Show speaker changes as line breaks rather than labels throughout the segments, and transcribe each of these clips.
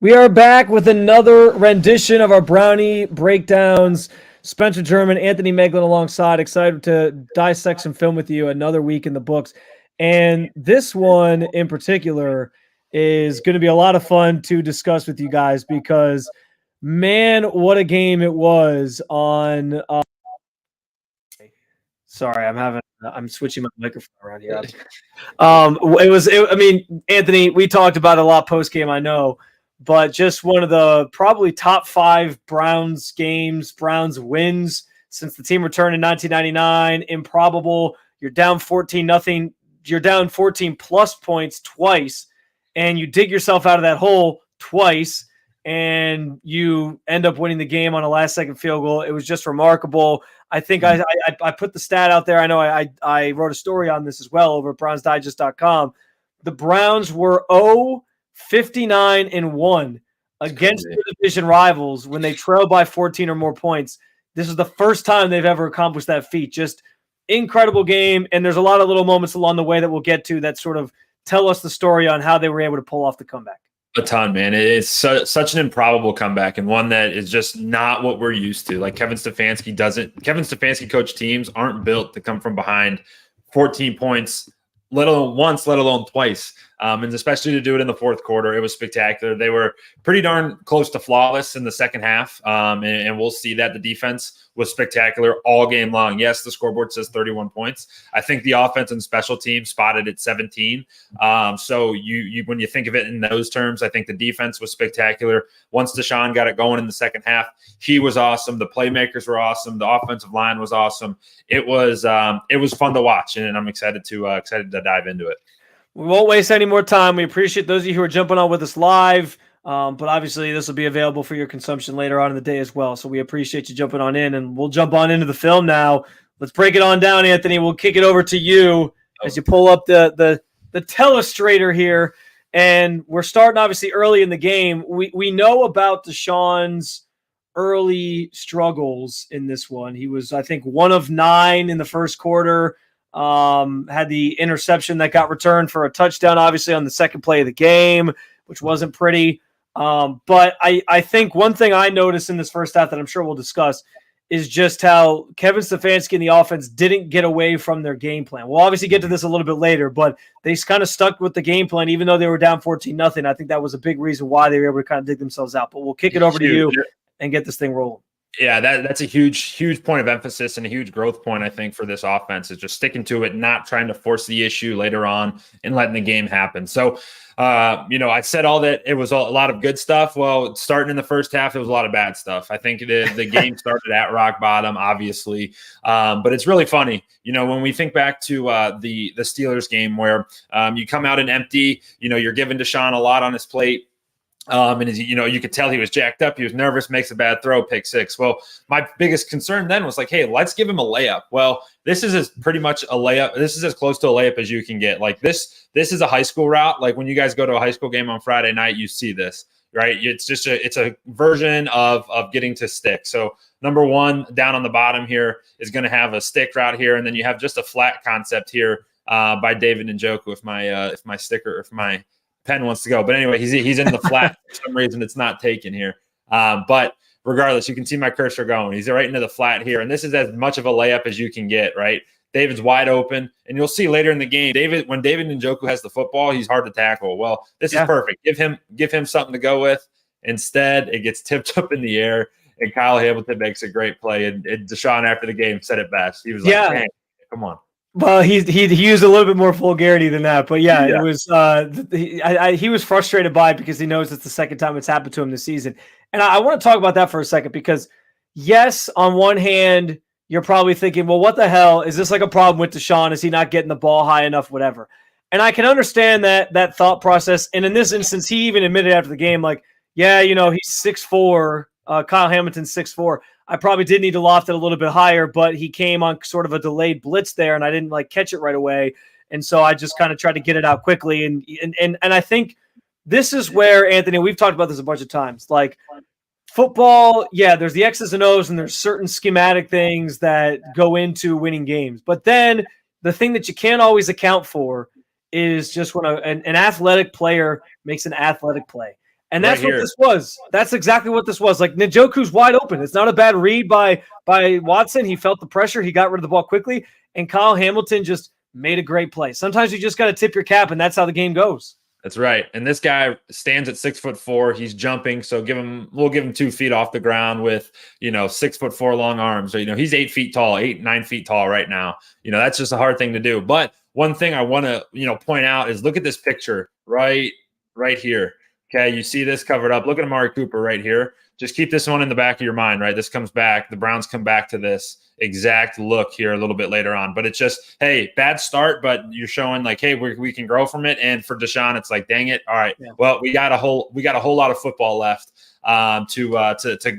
We are back with another rendition of our Brownie breakdowns. Spencer German, Anthony Moeglin alongside. Excited to dissect some film with you. Another week in the books. And this one in particular is going to be a lot of fun to discuss with you guys because, man, what a game it was on sorry, I'm switching my microphone around here. Anthony, we talked about it a lot post game, I know, but just one of the probably top 5 Browns games, Browns wins since the team returned in 1999. Improbable. You're down 14-0. You're down 14 plus points twice, and you dig yourself out of that hole twice, and you end up winning the game on a last-second field goal. It was just remarkable. I think I put the stat out there. I know I wrote a story on this as well over at brownsdigest.com. The Browns were 0-59-1 against the division rivals when they trailed by 14 or more points. This is the first time they've ever accomplished that feat. Just incredible game, and there's a lot of little moments along the way that we'll get to that sort of tell us the story on how they were able to pull off the comeback.
A ton, man. It's such an improbable comeback and one that is just not what we're used to. Like Kevin Stefanski coach teams aren't built to come from behind 14 points, let alone twice. And especially to do it in the fourth quarter, it was spectacular. They were pretty darn close to flawless in the second half. And we'll see that the defense was spectacular all game long. Yes, the scoreboard says 31 points. I think the offense and special teams spotted at 17. So you when you think of it in those terms, I think the defense was spectacular. Once Deshaun got it going in the second half, he was awesome. The playmakers were awesome. The offensive line was awesome. It was fun to watch, and I'm excited to dive into it.
We won't waste any more time. We appreciate those of you who are jumping on with us live. But obviously this will be available for your consumption later on in the day as well. So we appreciate you jumping on in, and we'll jump on into the film now. Let's break it on down, Anthony. We'll kick it over to you as you pull up the telestrator here. And we're starting obviously early in the game. We know about Deshaun's early struggles in this one. He was, I think, 1 of 9 in the first quarter. Had the interception that got returned for a touchdown, obviously, on the second play of the game, which wasn't pretty. But I think one thing I noticed in this first half that I'm sure we'll discuss is just how Kevin Stefanski and the offense didn't get away from their game plan. We'll obviously get to this a little bit later, but they kind of stuck with the game plan, even though they were down 14-0. I think that was a big reason why they were able to kind of dig themselves out. But we'll kick it over to you and get this thing rolling.
Yeah, that's a huge point of emphasis and a huge growth point, I think, for this offense is just sticking to it, not trying to force the issue later on and letting the game happen. So, I said all that it was a lot of good stuff. Well, starting in the first half, it was a lot of bad stuff. I think the game started at rock bottom, obviously. But it's really funny, when we think back to the Steelers game where you come out and empty, you're giving Deshaun a lot on his plate. And you could tell he was jacked up. He was nervous, makes a bad throw, pick 6. Well, my biggest concern then was like, hey, let's give him a layup. Well, this is pretty much a layup. This is as close to a layup as you can get. Like this is a high school route. Like when you guys go to a high school game on Friday night, you see this, right? It's just it's a version of getting to stick. So number 1 down on the bottom here is going to have a stick route here, and then you have just a flat concept here by David Njoku. If my pen wants to go, but anyway, he's in the flat for some reason. It's not taken here, but regardless, you can see my cursor going. He's right into the flat here, and this is as much of a layup as you can get. Right, David's wide open, and you'll see later in the game, when David Njoku has the football, he's hard to tackle. Well, this is perfect. Give him something to go with. Instead, it gets tipped up in the air, and Kyle Hamilton makes a great play. And Deshaun after the game said it best. He was like, "Hey, come on."
Well, he used a little bit more vulgarity than that, but it was he was frustrated by it because he knows it's the second time it's happened to him this season. And I want to talk about that for a second because, yes, on one hand, you're probably thinking, well, what the hell? Is this like a problem with Deshaun? Is he not getting the ball high enough, whatever? And I can understand that thought process. And in this instance, he even admitted after the game, like, he's 6'4", Kyle Hamilton's 6'4". I probably did need to loft it a little bit higher, but he came on sort of a delayed blitz there, and I didn't catch it right away. And so I just kind of tried to get it out quickly. And I think this is where, Anthony, we've talked about this a bunch of times. Like football, there's the X's and O's, and there's certain schematic things that go into winning games. But then the thing that you can't always account for is just when an athletic player makes an athletic play. And that's what this was. That's exactly what this was. Like Njoku's wide open. It's not a bad read by Watson. He felt the pressure. He got rid of the ball quickly. And Kyle Hamilton just made a great play. Sometimes you just got to tip your cap, and that's how the game goes.
That's right. And this guy stands at 6'4". He's jumping. So we'll give him 2 feet off the ground with, 6'4" long arms. So, he's 8 feet tall, 9 feet tall right now. That's just a hard thing to do. But one thing I want to, point out is look at this picture right here. Okay. You see this covered up. Look at Amari Cooper right here. Just keep this one in the back of your mind, right? This comes back. The Browns come back to this exact look here a little bit later on. But it's just, hey, bad start, but you're showing like, hey, we can grow from it. And for Deshaun, it's like, dang it. All right. Yeah. Well, we got a whole lot of football left to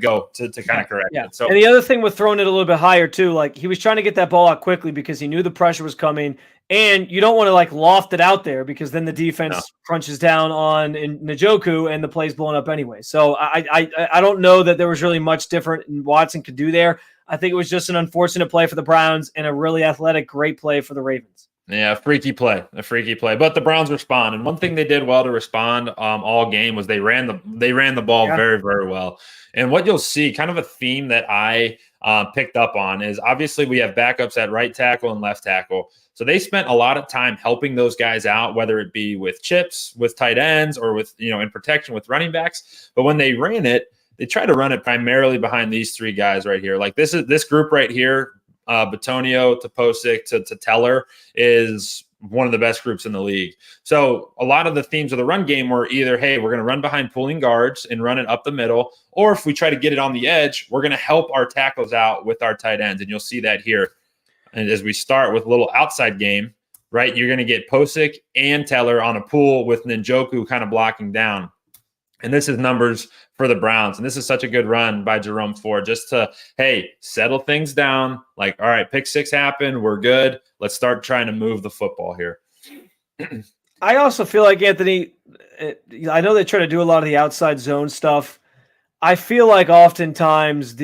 go to kind of correct it. So,
and the other thing with throwing it a little bit higher too, like he was trying to get that ball out quickly because he knew the pressure was coming. And you don't want to like loft it out there because then the defense crunches down on Njoku and the play's blown up anyway. So I don't know that there was really much different Watson could do there. I think it was just an unfortunate play for the Browns and a really athletic, great play for the Ravens.
Yeah, a freaky play. But the Browns respond, and one thing they did well to respond all game was they ran the ball very, very well. And what you'll see, kind of a theme that I picked up on, is obviously we have backups at right tackle and left tackle. So they spent a lot of time helping those guys out, whether it be with chips, with tight ends, or with in protection with running backs. But when they ran it, they tried to run it primarily behind these 3 guys right here. Like this group right here. Bitonio to Posick to Teller is one of the best groups in the league. So a lot of the themes of the run game were either, hey, we're going to run behind pulling guards and run it up the middle, or if we try to get it on the edge, we're going to help our tackles out with our tight ends. And you'll see that here. And as we start with a little outside game, right, you're going to get Posick and Teller on a pull with Njoku kind of blocking down. And this is numbers for the Browns. And this is such a good run by Jerome Ford just to, hey, settle things down. Like, all right, pick 6 happened. We're good. Let's start trying to move the football here.
I also feel like, Anthony, I know they try to do a lot of the outside zone stuff. I feel like oftentimes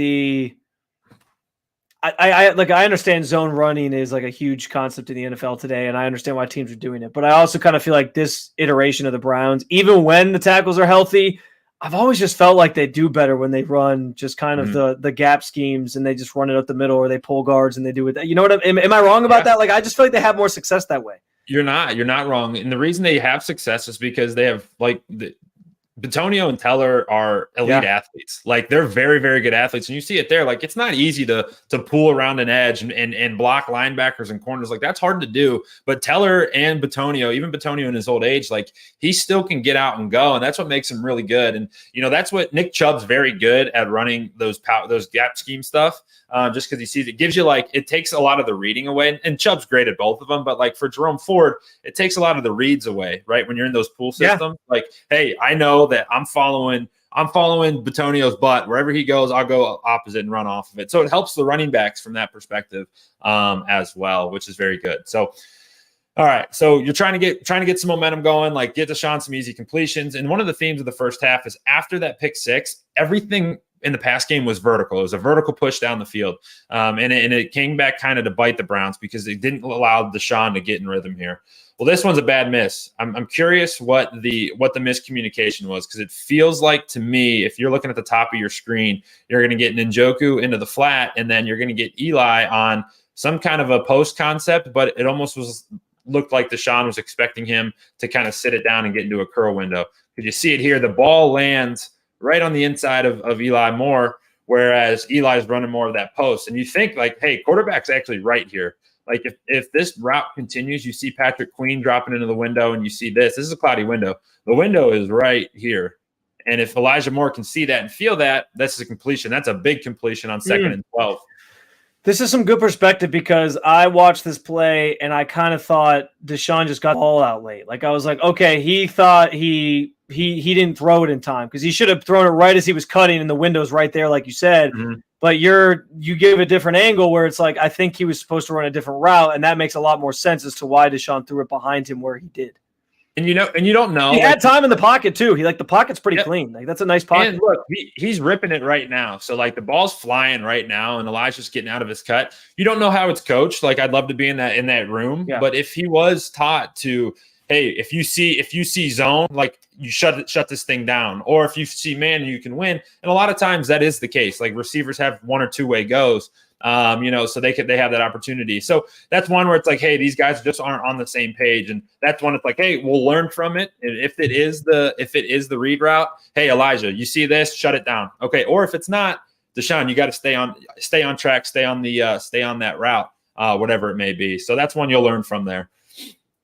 I understand zone running is like a huge concept in the NFL today, and I understand why teams are doing it. But I also kind of feel like this iteration of the Browns, even when the tackles are healthy, I've always just felt like they do better when they run just kind of the gap schemes and they just run it up the middle, or they pull guards and they do it. You know what? Am I wrong about that? Like, I just feel like they have more success that way.
You're not wrong. And the reason they have success is because they have Bitonio and Teller are elite athletes. Like, they're very, very good athletes. And you see it there. Like, it's not easy to pull around an edge and block linebackers and corners. Like, that's hard to do. But Teller and Bitonio, even Bitonio in his old age, like, he still can get out and go. And that's what makes him really good. And, that's what Nick Chubb's very good at, running those gap scheme stuff. Just because he sees it gives you, like, it takes a lot of the reading away. And Chubb's great at both of them. But, like, for Jerome Ford, it takes a lot of the reads away, right? When you're in those pool systems, like, hey, I know that I'm following Bitonio's butt. Wherever he goes, I'll go opposite and run off of it. So it helps the running backs from that perspective as well, which is very good. So, all right. So you're trying to get some momentum going, like get Deshaun some easy completions. And one of the themes of the first half is after that pick 6, everything in the pass game was vertical. It was a vertical push down the field. And it came back kind of to bite the Browns because it didn't allow Deshaun to get in rhythm here. Well, this one's a bad miss. I'm curious what the miscommunication was, because it feels like to me, if you're looking at the top of your screen, you're going to get Njoku into the flat, and then you're going to get Eli on some kind of a post concept, but it almost looked like Deshaun was expecting him to kind of sit it down and get into a curl window. Because you see it here, the ball lands right on the inside of Eli Moore, whereas Eli's running more of that post. And you think like, hey, quarterback's actually right here. Like if this route continues, you see Patrick Queen dropping into the window, and you see this is a cloudy window. The window is right here. And if Elijah Moore can see that and feel that, that's a completion. That's a big completion on 2nd and 12.
This is some good perspective, because I watched this play and I kind of thought Deshaun just got the ball out late. Like, I was like, okay, he thought he didn't throw it in time, because he should have thrown it right as he was cutting, and the window's right there, like you said. Mm-hmm. But you give a different angle where it's like, I think he was supposed to run a different route, and that makes a lot more sense as to why Deshaun threw it behind him where he did.
And you don't know.
He had time in the pocket too. The pocket's pretty clean. Like, that's a nice pocket.
And look, he's ripping it right now. So like the ball's flying right now, and Elijah's getting out of his cut. You don't know how it's coached. Like, I'd love to be in that room. Yeah. But if he was taught to, hey, if you see zone, like you shut this thing down, or if you see man, you can win. And a lot of times that is the case. Like receivers have one or two way goes, so they have that opportunity. So that's one where it's like, hey, these guys just aren't on the same page, and that's one. It's like, hey, we'll learn from it. And if it is the read route, hey, Elijah, you see this, shut it down, okay. Or if it's not, Deshaun, you got to stay on track, stay on that route, whatever it may be. So that's one you'll learn from there.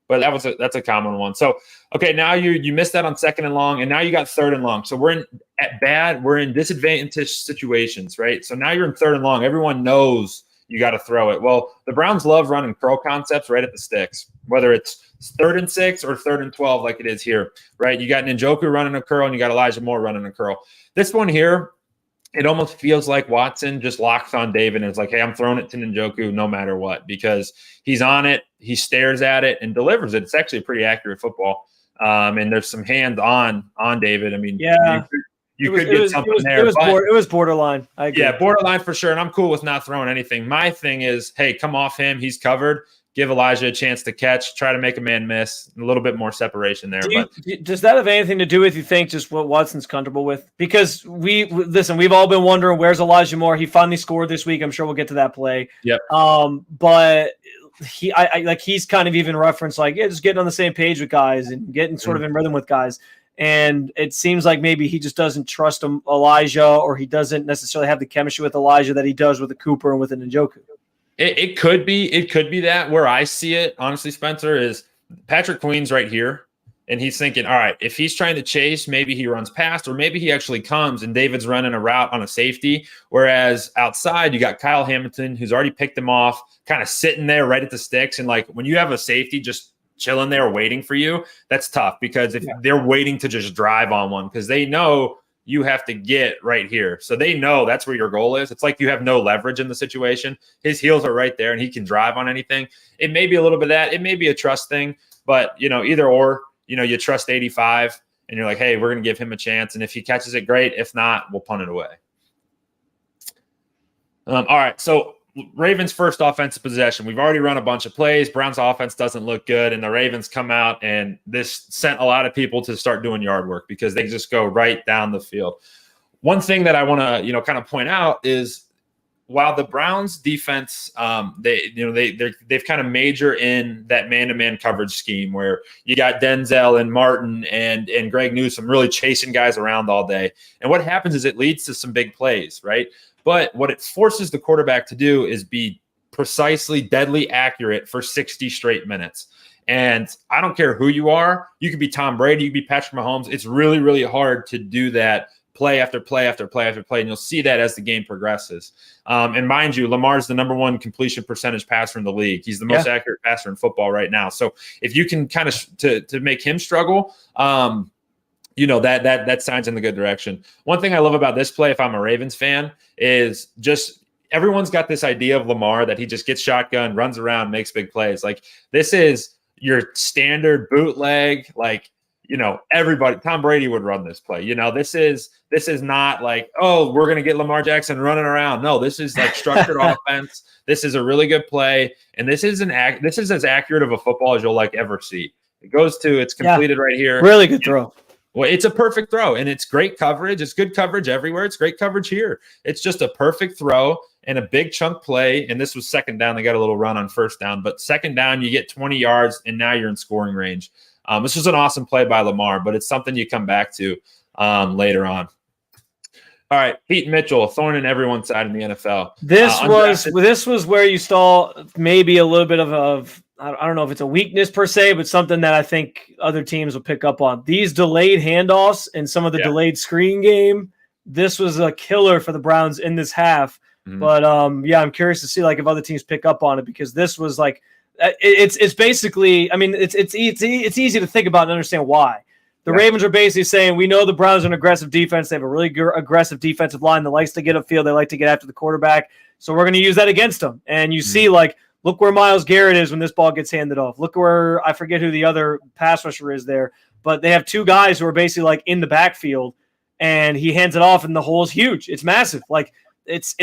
But that's a common one. So, okay, now you missed that on second and long, and now you got third and long. So we're in disadvantaged situations, right? So now you're in third and long. Everyone knows you got to throw it. Well, the Browns love running curl concepts right at the sticks, whether it's 3rd and 6 or 3rd and 12 like it is here, right? You got Njoku running a curl, and you got Elijah Moore running a curl. This one here, it almost feels like Watson just locks on David and is like, hey, I'm throwing it to Njoku no matter what, because he's on it, he stares at it and delivers it. It's actually a pretty accurate football. And there's some hands on David. I mean,
yeah,
you could get something there.
It was borderline. I agree.
Yeah, borderline for sure. And I'm cool with not throwing anything. My thing is, hey, come off him. He's covered. Give Elijah a chance to catch, try to make a man miss, a little bit more separation there.
Does that have anything to do with, you think, just what Watson's comfortable with? Because we've all been wondering, where's Elijah Moore? He finally scored this week. I'm sure we'll get to that play.
Yep.
But he's kind of even referenced like, yeah, just getting on the same page with guys and getting sort of in rhythm with guys. And it seems like maybe he just doesn't trust Elijah, or he doesn't necessarily have the chemistry with Elijah that he does with a Cooper and with an Njoku.
It could be that. Where I see it, honestly, Spencer, is Patrick Queen's right here, and he's thinking, all right, if he's trying to chase, maybe he runs past, or maybe he actually comes and David's running a route on a safety. Whereas outside, you got Kyle Hamilton, who's already picked him off, kind of sitting there right at the sticks. And like when you have a safety just chilling there waiting for you, that's tough, because if they're waiting to just drive on one, because they know you have to get right here. So they know that's where your goal is. It's like you have no leverage in the situation. His heels are right there and he can drive on anything. It may be a little bit of that. It may be a trust thing, but either or, you trust 85 and you're like, hey, we're going to give him a chance. And if he catches it, great. If not, we'll punt it away. All right. So Ravens' first offensive possession. We've already run a bunch of plays. Browns' offense doesn't look good, and the Ravens come out, and this sent a lot of people to start doing yard work because they just go right down the field. One thing that I want to kind of point out is, while the Browns' defense, they've kind of major in that man-to-man coverage scheme where you got Denzel and Martin and Greg Newsome really chasing guys around all day, and what happens is it leads to some big plays, right? But what it forces the quarterback to do is be precisely deadly accurate for 60 straight minutes. And I don't care who you are. You could be Tom Brady, you could be Patrick Mahomes. It's really, really hard to do that play after play after play after play. And you'll see that as the game progresses. And mind you, Lamar's the #1 completion percentage passer in the league. He's the most accurate passer in football right now. So if you can kind of to make him struggle, that signs in the good direction. One thing I love about this play, if I'm a Ravens fan, is just everyone's got this idea of Lamar that he just gets shotgun, runs around, makes big plays. Like, this is your standard bootleg, like, everybody, Tom Brady would run this play. This is not like, oh, we're going to get Lamar Jackson running around. No, this is like structured offense. This is a really good play. And this is as accurate of a football as you'll ever see. It's completed right here.
Really good throw.
Well, it's a perfect throw, and it's great coverage. It's good coverage everywhere. It's great coverage here. It's just a perfect throw and a big chunk play. And this was second down. They got a little run on first down, but second down, you get 20 yards, and now you're in scoring range. This was an awesome play by Lamar, but it's something you come back to later on. All right, Pete Mitchell, a thorn in everyone's side in the NFL.
This was where you saw maybe a little bit of I don't know if it's a weakness per se, but something that I think other teams will pick up on. These delayed handoffs and some of the delayed screen game, this was a killer for the Browns in this half. Mm-hmm. But I'm curious to see if other teams pick up on it, because this was it's basically, I mean, it's easy to think about and understand why. The Ravens are basically saying, we know the Browns are an aggressive defense. They have a really aggressive defensive line that likes to get upfield. They like to get after the quarterback. So we're going to use that against them. And you see, look where Myles Garrett is when this ball gets handed off. Look where, I forget who the other pass rusher is there, but they have two guys who are basically in the backfield, and he hands it off, and the hole is huge. It's massive. It's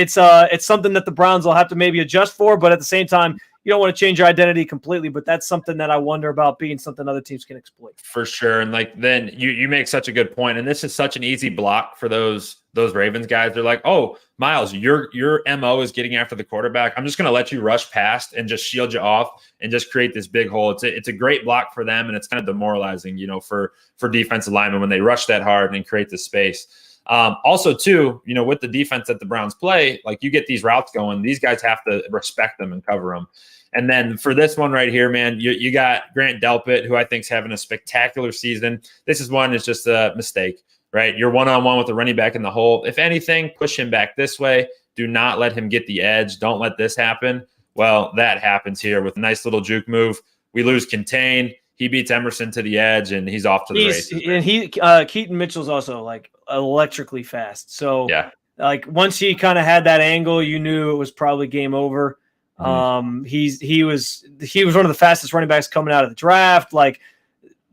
something that the Browns will have to maybe adjust for, but at the same time, you don't want to change your identity completely, but that's something that I wonder about being something other teams can exploit.
For sure. And like, then you make such a good point. And this is such an easy block for those Ravens guys. They're like, oh, Miles, your MO is getting after the quarterback. I'm just going to let you rush past and just shield you off and just create this big hole. It's a great block for them. And it's kind of demoralizing, for defensive linemen when they rush that hard and create the space. Also too, with the defense that the Browns play, like you get these routes going, these guys have to respect them and cover them. And then for this one right here, man, you got Grant Delpit, who I think is having a spectacular season. This is one that's just a mistake, right? You're one-on-one with the running back in the hole. If anything, push him back this way. Do not let him get the edge. Don't let this happen. Well, that happens here with a nice little juke move. We lose contain. He beats Emerson to the edge, and he's off to the races.
And Keaton Mitchell's also like electrically fast. So
yeah,
like once he kind of had that angle, you knew it was probably game over. He was one of the fastest running backs coming out of the draft. Like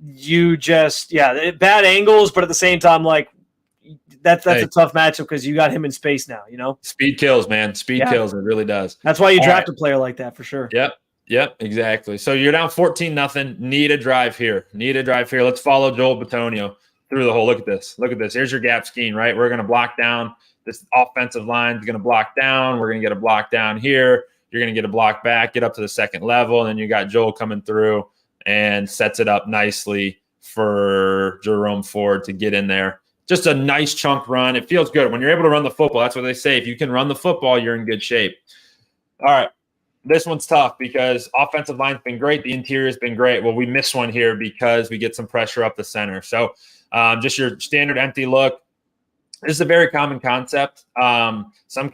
bad angles, but at the same time, like that's a tough matchup because you got him in space now.
Speed kills, man. Speed kills. It really does.
That's why you draft a player like that for sure.
Yep, exactly. So you're down 14-0. Need a drive here. Let's follow Joel Bitonio through the hole. Look at this. Here's your gap scheme, right? We're going to block down. This offensive line is going to block down. We're going to get a block down here. You're going to get a block back, get up to the second level, and then you got Joel coming through and sets it up nicely for Jerome Ford to get in there. Just a nice chunk run. It feels good. When you're able to run the football, that's what they say. If you can run the football, you're in good shape. All right. This one's tough because offensive line's been great. The interior's been great. Well, we miss one here because we get some pressure up the center. So just your standard empty look. This is a very common concept. Some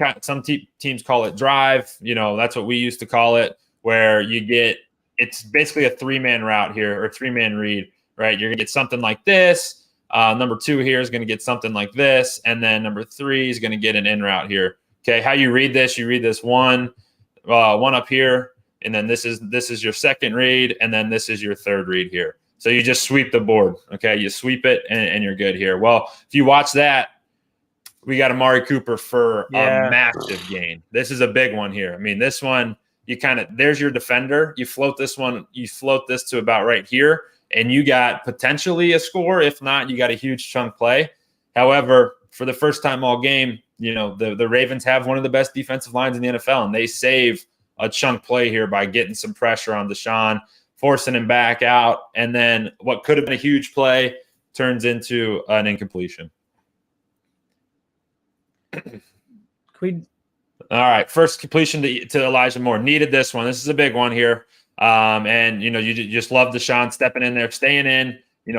teams call it drive. That's what we used to call it, where it's basically a 3-man route here or 3-man read, right? You're going to get something like this. Number 2 here is going to get something like this. And then number 3 is going to get an in route here. Okay. How you read this, one up here. And then this is your second read. And then this is your third read here. So you just sweep the board. Okay. You sweep it and you're good here. Well, if you watch that, we got Amari Cooper for a massive gain. This is a big one here. I mean, this one, there's your defender. You float this to about right here, and you got potentially a score. If not, you got a huge chunk play. However, for the first time all game, the Ravens have one of the best defensive lines in the NFL, and they save a chunk play here by getting some pressure on Deshaun, forcing him back out, and then what could have been a huge play turns into an incompletion.
All
right, first completion to Elijah Moore. Needed this one. This is a big one here. And you just love Deshaun stepping in there, staying in,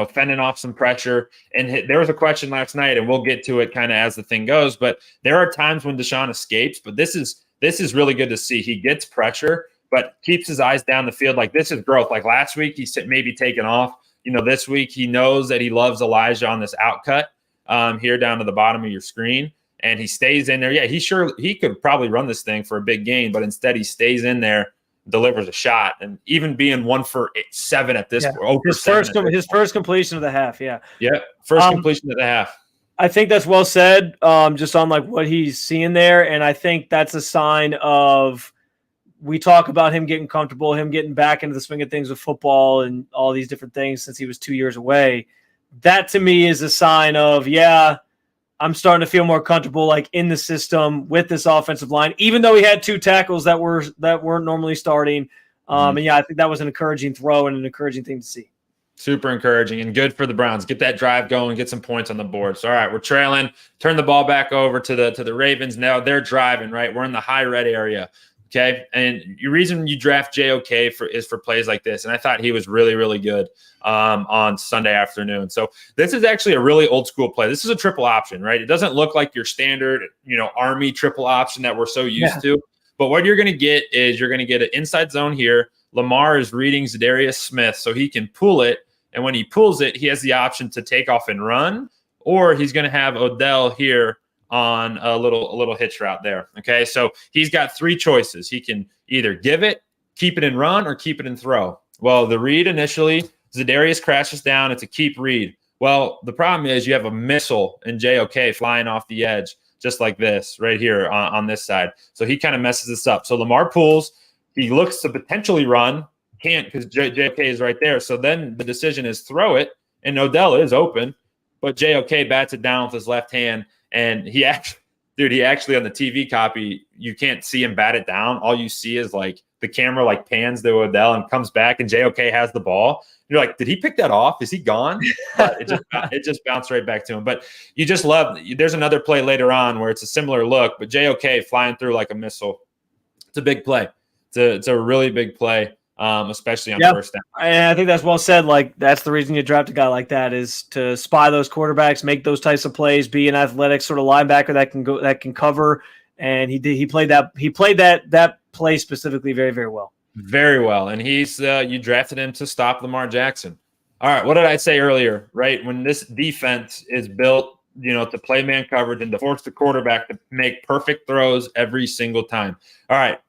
fending off some pressure. And there was a question last night, and we'll get to it kind of as the thing goes. But there are times when Deshaun escapes. But this is really good to see. He gets pressure, but keeps his eyes down the field. Like this is growth. Like last week, he maybe taken off. This week he knows that he loves Elijah on this outcut here down to the bottom of your screen. And he stays in there. Yeah, he could probably run this thing for a big gain, but instead he stays in there, delivers a shot, and even being 1 for 7 at this point.
His first completion of the half. Yeah.
Yeah. First completion of the half.
I think that's well said. Just on like what he's seeing there, and I think that's a sign of. We talk about him getting comfortable, him getting back into the swing of things with football and all these different things since he was 2 years away. That to me is a sign of I'm starting to feel more comfortable, like in the system with this offensive line, even though he had 2 tackles that weren't normally starting. And I think that was an encouraging throw and an encouraging thing to see.
Super encouraging and good for the Browns. Get that drive going, get some points on the board. So, all right, we're trailing. Turn the ball back over to the Ravens. Now they're driving, right? We're in the high red area. Okay. And the reason you draft JOK is for plays like this. And I thought he was really, really good on Sunday afternoon. So this is actually a really old school play. This is a triple option, right? It doesn't look like your standard, Army triple option that we're so used to. But what you're going to get is you're going to get an inside zone here. Lamar is reading Zadarius Smith, so he can pull it. And when he pulls it, he has the option to take off and run, or he's going to have Odell here on a little hitch route there. Okay, so he's got 3 choices. He can either give it, keep it and run, or keep it and throw. Well, the read initially, Zadarius crashes down. It's a keep read. Well, the problem is you have a missile in JOK flying off the edge, just like this right here on this side. So he kind of messes this up. So Lamar pulls. He looks to potentially run, can't because JOK is right there. So then the decision is throw it, and Odell is open, but JOK bats it down with his left hand, and he actually on the TV copy, you can't see him bat it down. All you see is like the camera like pans to Odell and comes back, and JOK has the ball. You're like, did he pick that off? Is he gone? But it just bounced right back to him. But you just love. There's another play later on where it's a similar look, but JOK flying through like a missile. It's a big play. It's a really big play, especially on first down.
And I think that's well said. Like that's the reason you draft a guy like that is to spy those quarterbacks, make those types of plays, be an athletic sort of linebacker that can cover. And he played that play specifically very, very well.
Very well. And he's you drafted him to stop Lamar Jackson. All right. What did I say earlier? Right. When this defense is built, to play man coverage and to force the quarterback to make perfect throws every single time. All right.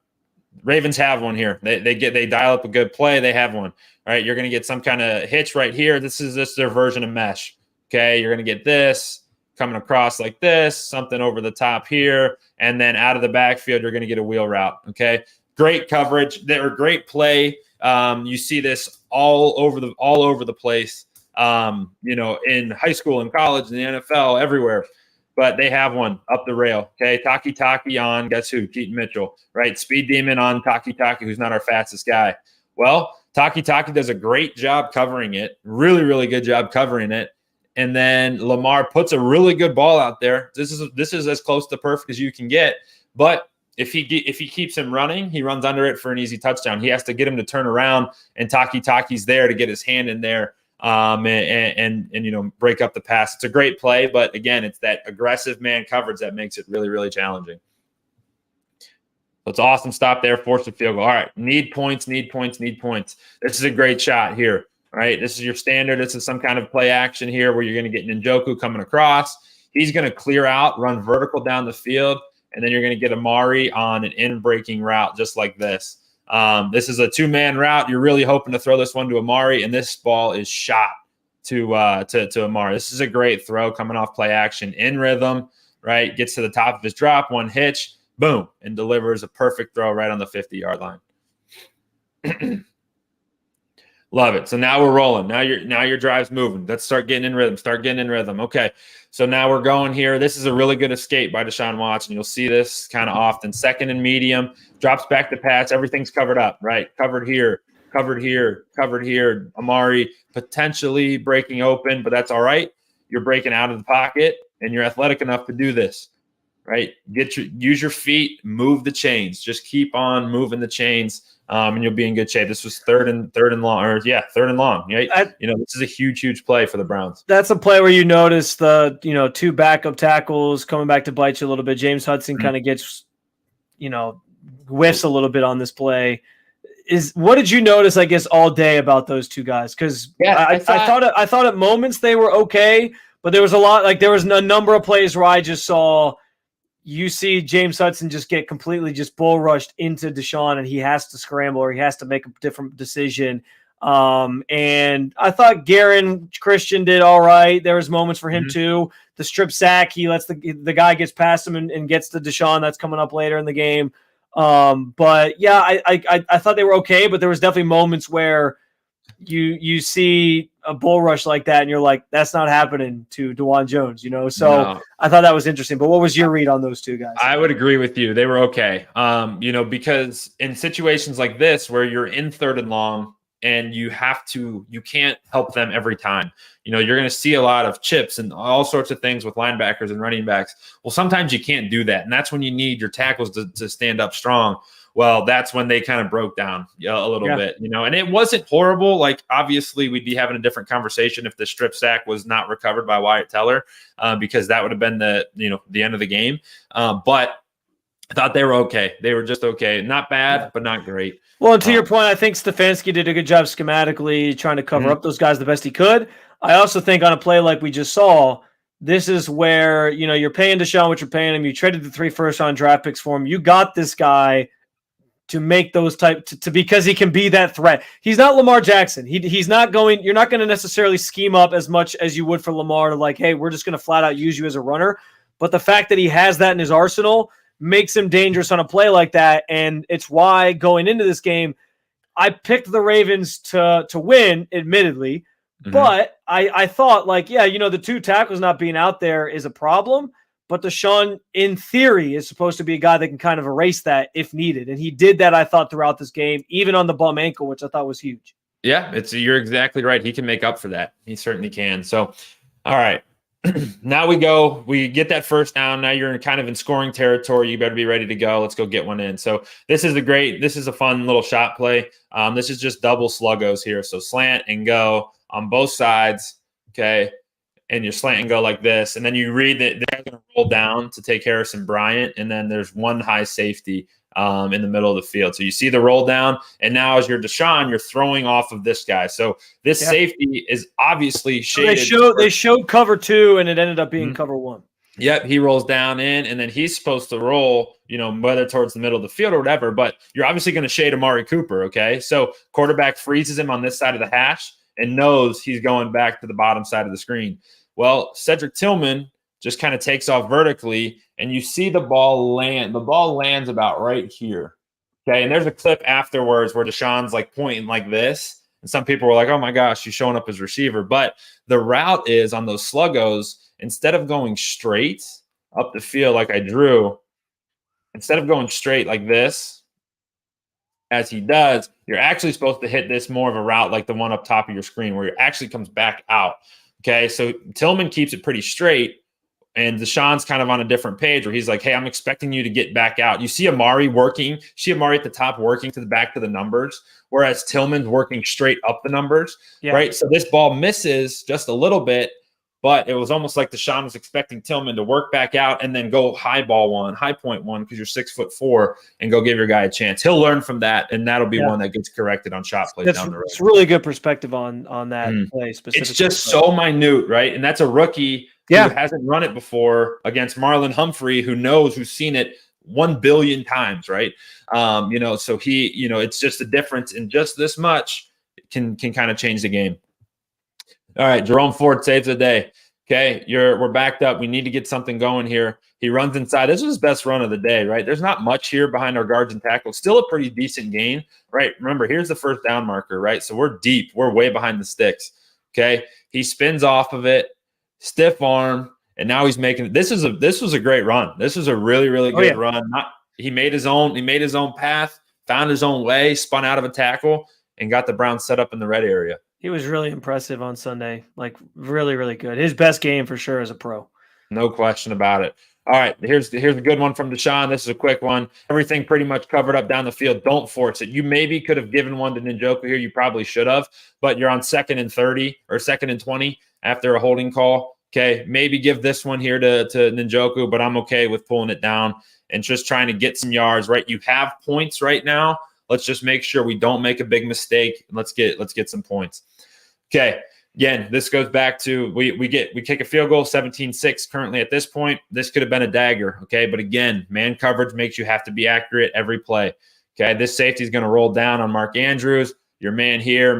Ravens have one here. They dial up a good play. They have one. All right. You're going to get some kind of hitch right here. This is their version of mesh. Okay. You're going to get this coming across like this, something over the top here. And then out of the backfield, you're going to get a wheel route. Okay. Great coverage. They were great play. You see this all over the place. In high school and college, in the NFL, everywhere. But they have one up the rail. Okay, Taki on guess who? Keaton Mitchell, right? Speed demon on Taki, who's not our fastest guy. Well, Taki does a great job covering it. Really, really good job covering it. And then Lamar puts a really good ball out there. This is as close to perfect as you can get. But if he keeps him running, he runs under it for an easy touchdown. He has to get him to turn around, and Taki's there to get his hand in there and break up the pass. It's a great play, but again, it's that aggressive man coverage that makes it really, really challenging. So it's awesome stop there, force a field goal. All right, need points. This is a great shot here. All right, this is your standard. This is some kind of play action here where you're going to get Njoku coming across. He's going to clear out, run vertical down the field. And then you're going to get Amari on an in-breaking route just like this. This is a two-man route. You're really hoping to throw this one to Amari, and this ball is shot to Amari. This is a great throw coming off play action in rhythm, right? Gets to the top of his drop, one hitch, boom, and delivers a perfect throw right on the 50-yard line. Love it. So now we're rolling. Now your drive's moving. Let's start getting in rhythm. Okay. So now we're going here. This is a really good escape by Deshaun Watson. You'll see this kind of often. Second and medium, drops back to pass. Everything's covered up, right? Covered here. Amari potentially breaking open, but that's all right. You're breaking out of the pocket, and you're athletic enough to do this, right? Use your feet, move the chains. Just keep on moving the chains. And you'll be in good shape. This was third and long. Right? This is a huge play for the Browns.
That's a play where you notice the, two backup tackles coming back to bite you a little bit. James Hudson kind of gets, whiffs a little bit on this play. What did you notice, I guess, all day about those two guys? Because I thought at moments they were okay, but there was a number of plays where I just saw you see James Hudson just get completely just bull rushed into Deshaun, and he has to scramble or he has to make a different decision. And I thought Garen Christian did all right. There was moments for him too. The strip sack, he lets the guy gets past him and gets to Deshaun. That's coming up later in the game. But yeah, I thought they were okay, but there was definitely moments where you see a bull rush like that and you're like, that's not happening to DeJuan Jones, So no. I thought that was interesting. But what was your read on those two guys?
I would agree with you. They were okay. Because in situations like this where you're in third and long and you can't help them every time. You're going to see a lot of chips and all sorts of things with linebackers and running backs. Well, sometimes you can't do that. And that's when you need your tackles to stand up strong. Well, that's when they kind of broke down a little bit, and it wasn't horrible. Like, obviously, we'd be having a different conversation if the strip sack was not recovered by Wyatt Teller, because that would have been the end of the game. But I thought they were okay. They were just okay. Not bad, but not great.
Well, and to your point, I think Stefanski did a good job schematically trying to cover up those guys the best he could. I also think on a play like we just saw, this is where, you're paying Deshaun what you're paying him. You traded the 3 first-round draft picks for him. You got this guy to make those because he can be that threat. He's not Lamar Jackson. He's not going. You're not going to necessarily scheme up as much as you would for Lamar to like, hey, we're just going to flat out use you as a runner. But the fact that he has that in his arsenal makes him dangerous on a play like that. And it's why going into this game, I picked the Ravens to win, admittedly. But I thought, like, yeah, the 2 tackles not being out there is a problem. But Deshaun, in theory, is supposed to be a guy that can kind of erase that if needed. And he did that, I thought, throughout this game, even on the bum ankle, which I thought was huge.
Yeah, you're exactly right. He can make up for that. He certainly can. So, all right. Now we get that first down. Now you're kind of in scoring territory. You better be ready to go. Let's go get one in. So this is a fun little shot play. This is just double sluggos here. So slant and go on both sides. Okay. And you slant and go like this. And then you read that they're going to roll down to take Harrison Bryant. And then there's one high safety in the middle of the field. So you see the roll down. And now as you're Deshaun, you're throwing off of this guy. So this safety is obviously shaded.
They showed cover 2, and it ended up being cover 1.
Yep, he rolls down in, and then he's supposed to roll, whether towards the middle of the field or whatever. But you're obviously going to shade Amari Cooper, okay? So quarterback freezes him on this side of the hash and knows he's going back to the bottom side of the screen. Well, Cedric Tillman just kind of takes off vertically, and you see the ball land. The ball lands about right here. Okay, and there's a clip afterwards where Deshaun's like pointing like this, and some people were like, oh my gosh, he's showing up as receiver. But the route is on those sluggos, instead of going straight up the field like I drew, instead of going straight like this, as he does, you're actually supposed to hit this more of a route like the one up top of your screen where it actually comes back out. Okay, so Tillman keeps it pretty straight, and Deshaun's kind of on a different page where he's like, hey, I'm expecting you to get back out. You see Amari at the top working to the back to the numbers, whereas Tillman's working straight up the numbers, right? So this ball misses just a little bit, but it was almost like Deshaun was expecting Tillman to work back out and then go high point one, because you're 6'4", and go give your guy a chance. He'll learn from that, and that'll be one that gets corrected on shot plays down the road.
It's really good perspective on that play specifically.
It's just so minute, right? And that's a rookie who hasn't run it before against Marlon Humphrey, who's seen it 1 billion times, right? So he, it's just a difference in just this much can kind of change the game. All right, Jerome Ford saves the day. Okay, we're backed up. We need to get something going here. He runs inside. This was his best run of the day, right? There's not much here behind our guards and tackles. Still a pretty decent gain, right? Remember, here's the first down marker, right? So we're deep. We're way behind the sticks. Okay, he spins off of it, stiff arm, and now he's making. This was a great run. This was a really, really good run. He made his own path, found his own way, spun out of a tackle, and got the Browns set up in the red area.
He was really impressive on Sunday, like really, really good. His best game for sure as a pro.
No question about it. All right, here's a good one from Deshaun. This is a quick one. Everything pretty much covered up down the field. Don't force it. You maybe could have given one to Njoku here. You probably should have, but you're on 2nd and 30 or 2nd and 20 after a holding call. Okay, maybe give this one here to Njoku, but I'm okay with pulling it down and just trying to get some yards, right? You have points right now. Let's just make sure we don't make a big mistake. Let's get some points. Okay. Again, this goes back to we kick a field goal, 17-6 currently at this point. This could have been a dagger. Okay. But again, man coverage makes you have to be accurate every play. Okay. This safety is going to roll down on Mark Andrews. Your man here,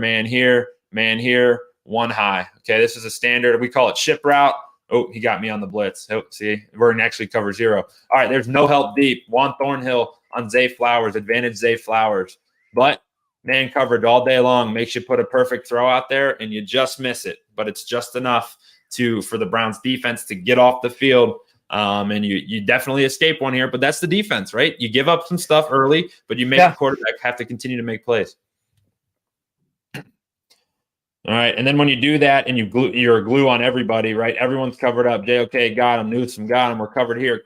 one high. Okay. This is a standard. We call it ship route. Oh, he got me on the blitz. Oh, see, we're in actually cover 0. All right. There's no help deep. Juan Thornhill on Zay Flowers, advantage Zay Flowers. But man coverage all day long makes you put a perfect throw out there and you just miss it. But it's just enough for the Browns defense to get off the field. And you definitely escape one here, but that's the defense, right? You give up some stuff early, but you make the quarterback have to continue to make plays. All right, and then when you do that and you're a glue on everybody, right? Everyone's covered up. JOK got him, Newsom got him. We're covered here.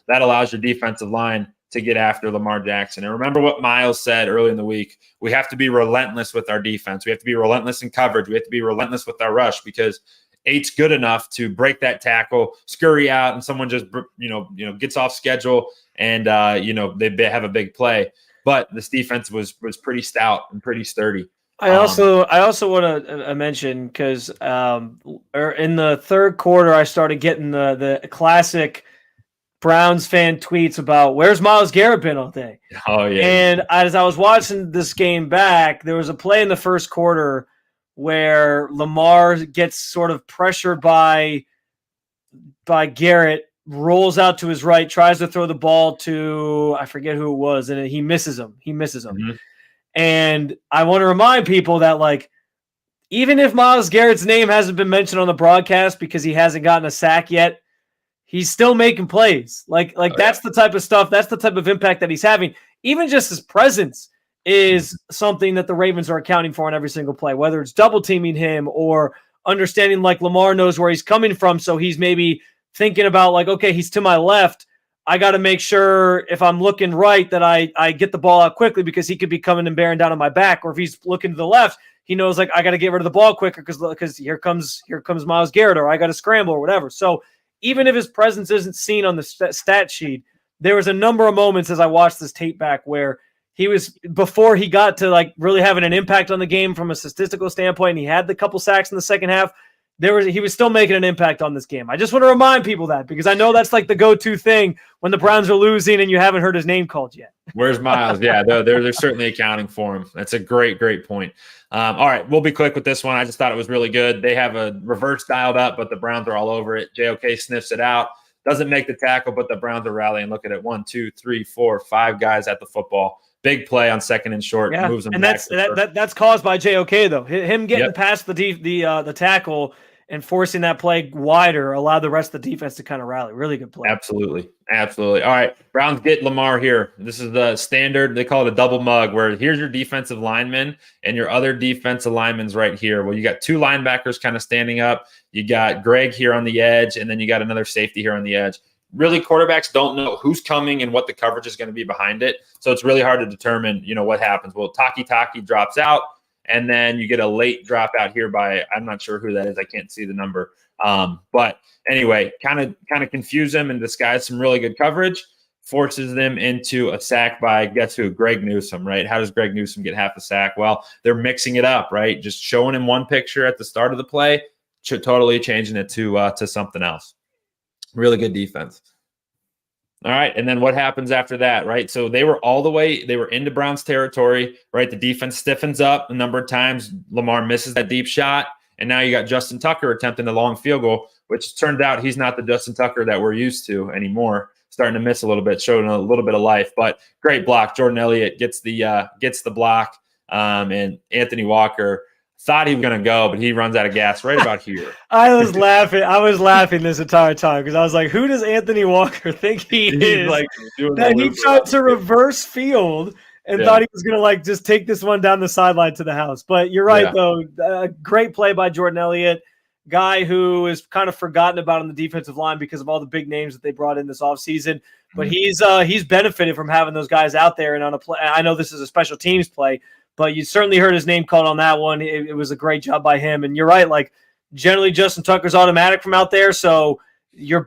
That allows your defensive line to get after Lamar Jackson. And remember what Miles said early in the week. We have to be relentless with our defense. We have to be relentless in coverage. We have to be relentless with our rush because 8's good enough to break that tackle, scurry out, and someone just gets off schedule and they have a big play. But this defense was pretty stout and pretty sturdy.
I also want to mention because in the third quarter I started getting the classic Browns fan tweets about where's Myles Garrett been all day.
Oh yeah.
And as I was watching this game back, there was a play in the first quarter where Lamar gets sort of pressured by Garrett rolls out to his right, tries to throw the ball to, I forget who it was, and he misses him.
Mm-hmm.
And I want to remind people that, like, even if Myles Garrett's name hasn't been mentioned on the broadcast because he hasn't gotten a sack yet, he's still making plays. That's the type of stuff, that's the type of impact that he's having. Even just his presence is something that the Ravens are accounting for on every single play, whether it's double teaming him or understanding like Lamar knows where he's coming from. So he's maybe thinking about like, okay, he's to my left. I got to make sure if I'm looking right that I get the ball out quickly because he could be coming and bearing down on my back. Or if he's looking to the left, he knows like I got to get rid of the ball quicker because here comes Myles Garrett, or I got to scramble or whatever. So even if his presence isn't seen on the stat sheet, there was a number of moments as I watched this tape back where he was, before he got to like really having an impact on the game from a statistical standpoint, and he had the couple sacks in the second half, he was still making an impact on this game. I just want to remind people that because I know that's like the go-to thing when the Browns are losing and you haven't heard his name called yet.
Where's Myles? Yeah, they're certainly accounting for him. That's a great point. All right, we'll be quick with this one. I just thought it was really good. They have a reverse dialed up, but the Browns are all over it. JOK sniffs it out, doesn't make the tackle, but the Browns are rallying. Look at it. 1, 2, 3, 4, 5 guys at the football. Big play on second and short.
Yeah,
Moves them
and
back.
that's caused by JOK though. Him getting past the tackle and forcing that play wider allowed the rest of the defense to kind of rally. Really good play.
Absolutely. All right, Browns get Lamar here. This is the standard. They call it a double mug, where here's your defensive lineman and your other defensive lineman's right here. Well, you got 2 linebackers kind of standing up. You got Greg here on the edge, and then you got another safety here on the edge. Really, quarterbacks don't know who's coming and what the coverage is going to be behind it. So it's really hard to determine, what happens. Well, Taki drops out, and then you get a late drop out here by, I'm not sure who that is. I can't see the number. But anyway, kind of confuse them and disguise some really good coverage, forces them into a sack by, guess who? Greg Newsome, right? How does Greg Newsome get half a sack? Well, they're mixing it up, right? Just showing him one picture at the start of the play, totally changing it to something else. Really good defense. All right. And then what happens after that, right? So they were into Browns territory, right? The defense stiffens up a number of times. Lamar misses that deep shot. And now you got Justin Tucker attempting the long field goal, which turned out he's not the Justin Tucker that we're used to anymore. Starting to miss a little bit, showing a little bit of life, but great block. Jordan Elliott gets the block. And Anthony Walker thought he was going to go, but he runs out of gas right about here.
I was laughing this entire time because I was like, who does Anthony Walker think he is?
Like
that he tried to reverse field and thought he was going to like just take this one down the sideline to the house. But you're right, though. A great play by Jordan Elliott, guy who is kind of forgotten about on the defensive line because of all the big names that they brought in this offseason. But he's benefited from having those guys out there and on a play. I know this is a special teams play, but you certainly heard his name called on that one. It was a great job by him. And you're right, like generally Justin Tucker's automatic from out there. So you're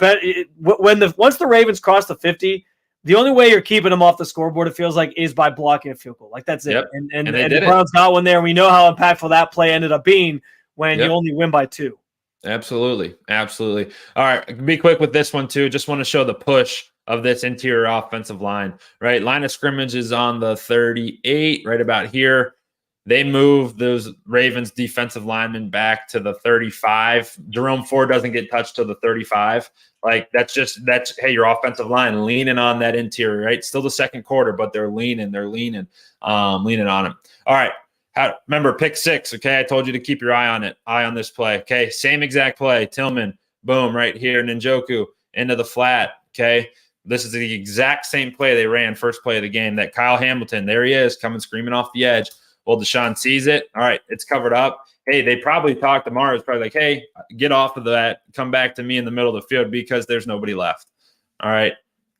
once the Ravens cross the 50, the only way you're keeping them off the scoreboard, it feels like, is by blocking a field goal. Like that's it.
Yep.
And the Browns got one there. And we know how impactful that play ended up being when you only win by 2.
Absolutely. All right. Be quick with this one too. Just want to show the push of this interior offensive line, right? Line of scrimmage is on the 38, right about here. They move those Ravens defensive linemen back to the 35. Jerome Ford doesn't get touched to the 35. Like that's hey, your offensive line leaning on that interior, right? Still the second quarter, but they're leaning on him. All right. Remember pick 6. Okay. I told you to keep your eye on this play. Okay. Same exact play. Tillman, boom, right here. Njoku into the flat. Okay. This is the exact same play they ran first play of the game. That Kyle Hamilton, there he is, coming screaming off the edge. Well, Deshaun sees it. All right, it's covered up. Hey, they probably talked. Amara is probably like, hey, get off of that. Come back to me in the middle of the field because there's nobody left. All right,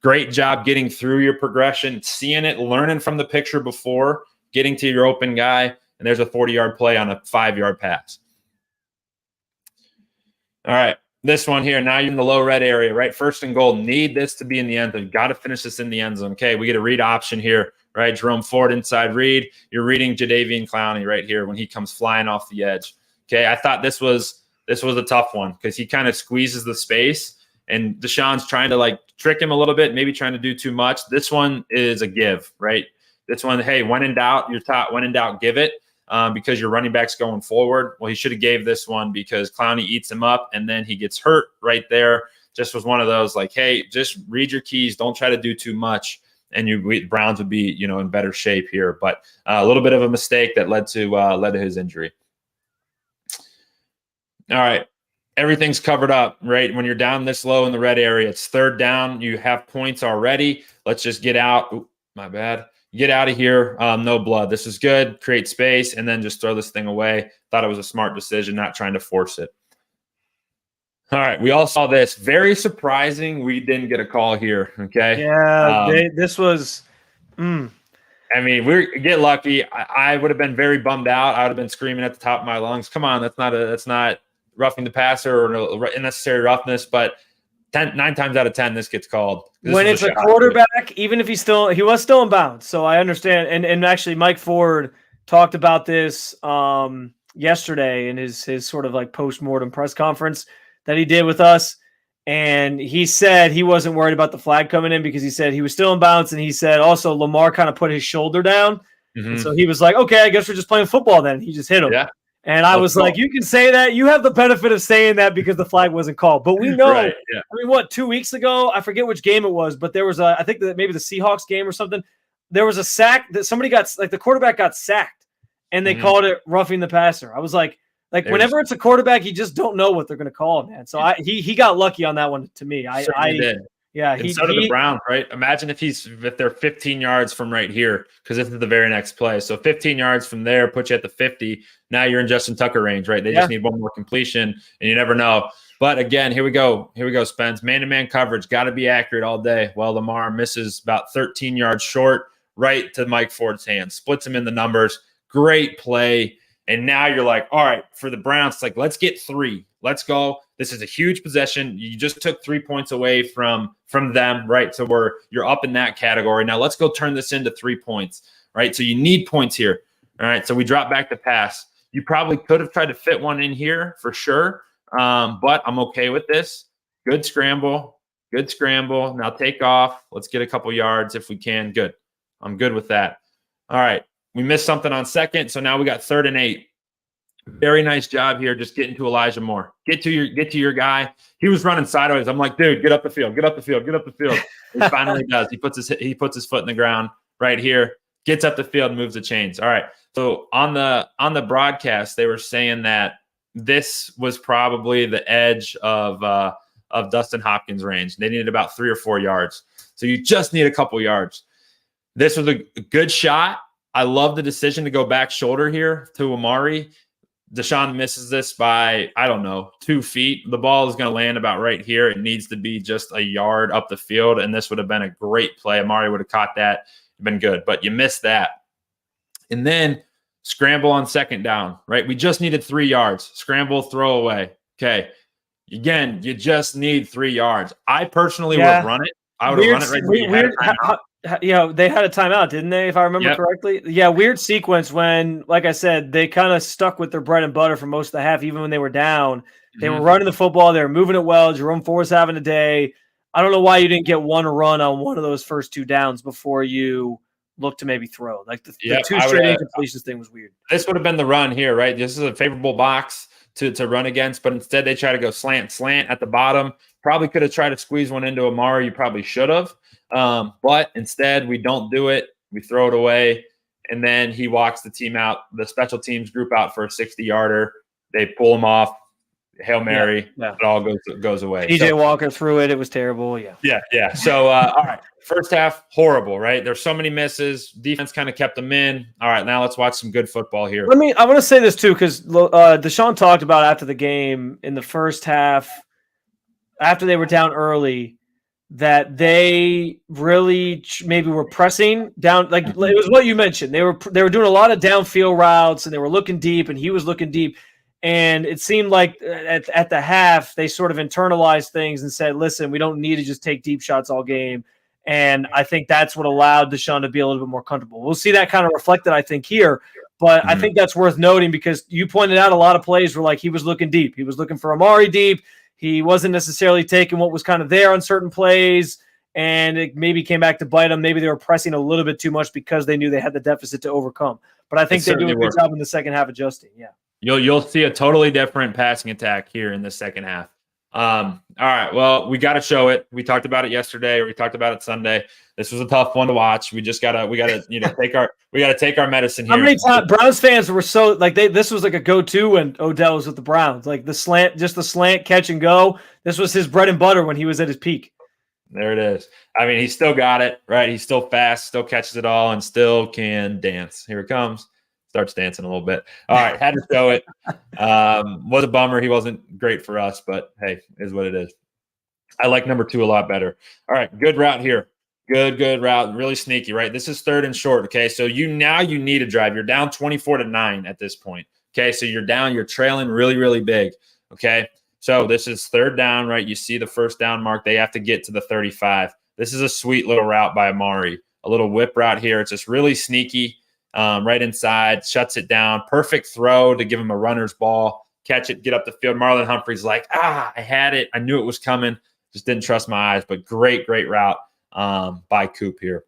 great job getting through your progression, seeing it, learning from the picture before, getting to your open guy, and there's a 40-yard play on a 5-yard pass. All right. This one here, now you're in the low red area, right? First and goal. Need this to be in the end zone. Got to finish this in the end zone. Okay, we get a read option here, right? Jerome Ford inside read. You're reading Jadeveon Clowney right here when he comes flying off the edge. Okay, I thought this was a tough one because he kind of squeezes the space, and Deshaun's trying to like trick him a little bit, maybe trying to do too much. This one is a give, right? This one, hey, when in doubt, you're taught when in doubt, give it. Because your running back's going forward. Well, he should have gave this one because Clowney eats him up, and then he gets hurt right there. just was one of those like, hey, just read your keys. Don't try to do too much. And Browns would be, in better shape here. But a little bit of a mistake that led to his injury. All right. Everything's covered up, right? When you're down this low in the red area, it's third down. You have points already. Let's just get out. Ooh, my bad. Get out of here. No blood. This is good. Create space and then just throw this thing away. Thought it was a smart decision, not trying to force it. All right. We all saw this. Very surprising we didn't get a call here. Okay.
Yeah. This was.
I mean, we get lucky. I would have been very bummed out. I would have been screaming at the top of my lungs. Come on. That's not roughing the passer or unnecessary roughness, but 9 times out of 10, this gets called.
When it's a quarterback, even if he was still in bounds. So I understand. And actually Mike Ford talked about this yesterday in his sort of like post-mortem press conference that he did with us. And he said he wasn't worried about the flag coming in because he said he was still in bounds. And he said also Lamar kind of put his shoulder down. And so he was like, okay, I guess we're just playing football then. He just hit him. Yeah. And I was like, you can say that. You have the benefit of saying that because the flag wasn't called. But we know, right, yeah. I mean, 2 weeks ago, I forget which game it was, but there was I think that maybe the Seahawks game or something. There was a sack that somebody the quarterback got sacked and they called it roughing the passer. I was like whenever it's a quarterback, you just don't know what they're going to call, man. So he got lucky on that one to me. I did. Yeah,
and so did the Browns, right? Imagine if they're 15 yards from right here, because this is the very next play. So 15 yards from there, put you at the 50. Now you're in Justin Tucker range, right? They just need one more completion, and you never know. But again, here we go. Spence. Man-to-man coverage, got to be accurate all day. Well, Lamar misses about 13 yards short, right to Mike Ford's hands. Splits him in the numbers. Great play. And now you're like, all right, for the Browns, it's like, let's get 3. Let's go. This is a huge possession. You just took 3 points away from them, right? So you're up in that category. Now let's go turn this into 3 points, right? So you need points here. All right. So we drop back to pass. You probably could have tried to fit one in here for sure. But I'm okay with this. Good scramble. Now take off. Let's get a couple yards if we can. Good. I'm good with that. All right. We missed something on second. So now we got 3rd and 8. Very nice job here. Just getting to Elijah Moore. Get to your guy. He was running sideways. I'm like, dude, get up the field. He finally does. He puts his foot in the ground right here. Gets up the field and moves the chains. All right. So on the broadcast, they were saying that this was probably the edge of Dustin Hopkins' range. They needed about 3 or 4 yards. So you just need a couple yards. This was a good shot. I love the decision to go back shoulder here to Amari. Deshaun misses this by, 2 feet. The ball is going to land about right here. It needs to be just a yard up the field, and this would have been a great play. Amari would have caught that. Been good, but you missed that. And then scramble on 2nd down, right? We just needed 3 yards. Scramble, throw away. Okay. Again, you just need 3 yards. I personally would run it. I would have run it right now.
They had a timeout, didn't they, if I remember correctly? Yeah, weird sequence when, like I said, they kind of stuck with their bread and butter for most of the half, even when they were down. They were running the football. They were moving it well. Jerome Ford's having a day. I don't know why you didn't get one run on one of those first 2 downs before you look to maybe throw. Like the 2 straight incompletions thing was weird.
This would have been the run here, right? This is a favorable box to run against, but instead they try to go slant at the bottom. Probably could have tried to squeeze one into Amari. You probably should have. But instead we don't do it. We throw it away. And then he walks the team out, the special teams group out for a 60-yarder. They pull him off. Hail Mary. It all goes away.
TJ Walker threw it. It was terrible.
Yeah. So, all right. First half, horrible, right? There's so many misses. Defense kind of kept them in. All right, now let's watch some good football here.
I want to say this too, because Deshaun talked about after the game in the first half, after they were down early, that they really maybe were pressing down. Like it was what you mentioned. They were doing a lot of downfield routes, and they were looking deep, and he was looking deep. And it seemed like at the half, they sort of internalized things and said, listen, we don't need to just take deep shots all game. And I think that's what allowed Deshaun to be a little bit more comfortable. We'll see that kind of reflected, I think, here. But I think that's worth noting because you pointed out a lot of plays were like he was looking deep. He was looking for Amari deep. He wasn't necessarily taking what was kind of there on certain plays. And it maybe came back to bite them. Maybe they were pressing a little bit too much because they knew they had the deficit to overcome. But I think they do a good job in the second half adjusting. Yeah.
You'll see a totally different passing attack here in the second half. All right. Well, we got to show it. We talked about it yesterday, or we talked about it Sunday. This was a tough one to watch. We gotta, take our medicine here.
How many times Browns fans were so like this was like a go-to when Odell was with the Browns, like the slant catch and go. This was his bread and butter when he was at his peak.
There it is. I mean, he still got it, right? He's still fast, still catches it all, and still can dance. Here it comes. Starts dancing a little bit. All right, had to show it. Was a bummer. He wasn't great for us, but hey, is what it is. I like number 2 a lot better. All right, good route here. Good route. Really sneaky, right? This is 3rd and short, okay? So you need a drive. You're down 24-9 at this point, okay? So you're trailing really, really big, okay? So this is 3rd down, right? You see the first down mark. They have to get to the 35. This is a sweet little route by Amari. A little whip route here. It's just really sneaky, right inside, shuts it down. Perfect throw to give him a runner's ball. Catch it, get up the field. Marlon Humphrey's like, I had it. I knew it was coming. Just didn't trust my eyes, but great route by Coop here.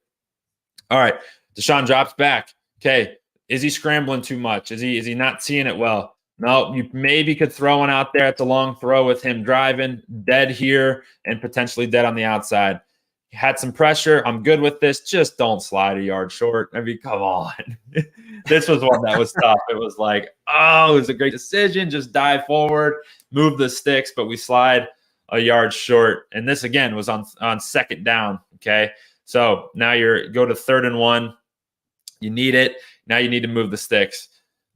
All right, Deshaun drops back. Okay, is he scrambling too much? Is he not seeing it well? No, you maybe could throw one out there. It's a long throw with him driving, dead here, and potentially dead on the outside. Had some pressure. I'm good with this. Just don't slide a yard short. I mean, come on. This was one that was tough. It was like, it was a great decision. Just dive forward, move the sticks, but we slide a yard short. And this, again, was on 2nd down, okay? So now go to 3rd and 1. You need it. Now you need to move the sticks.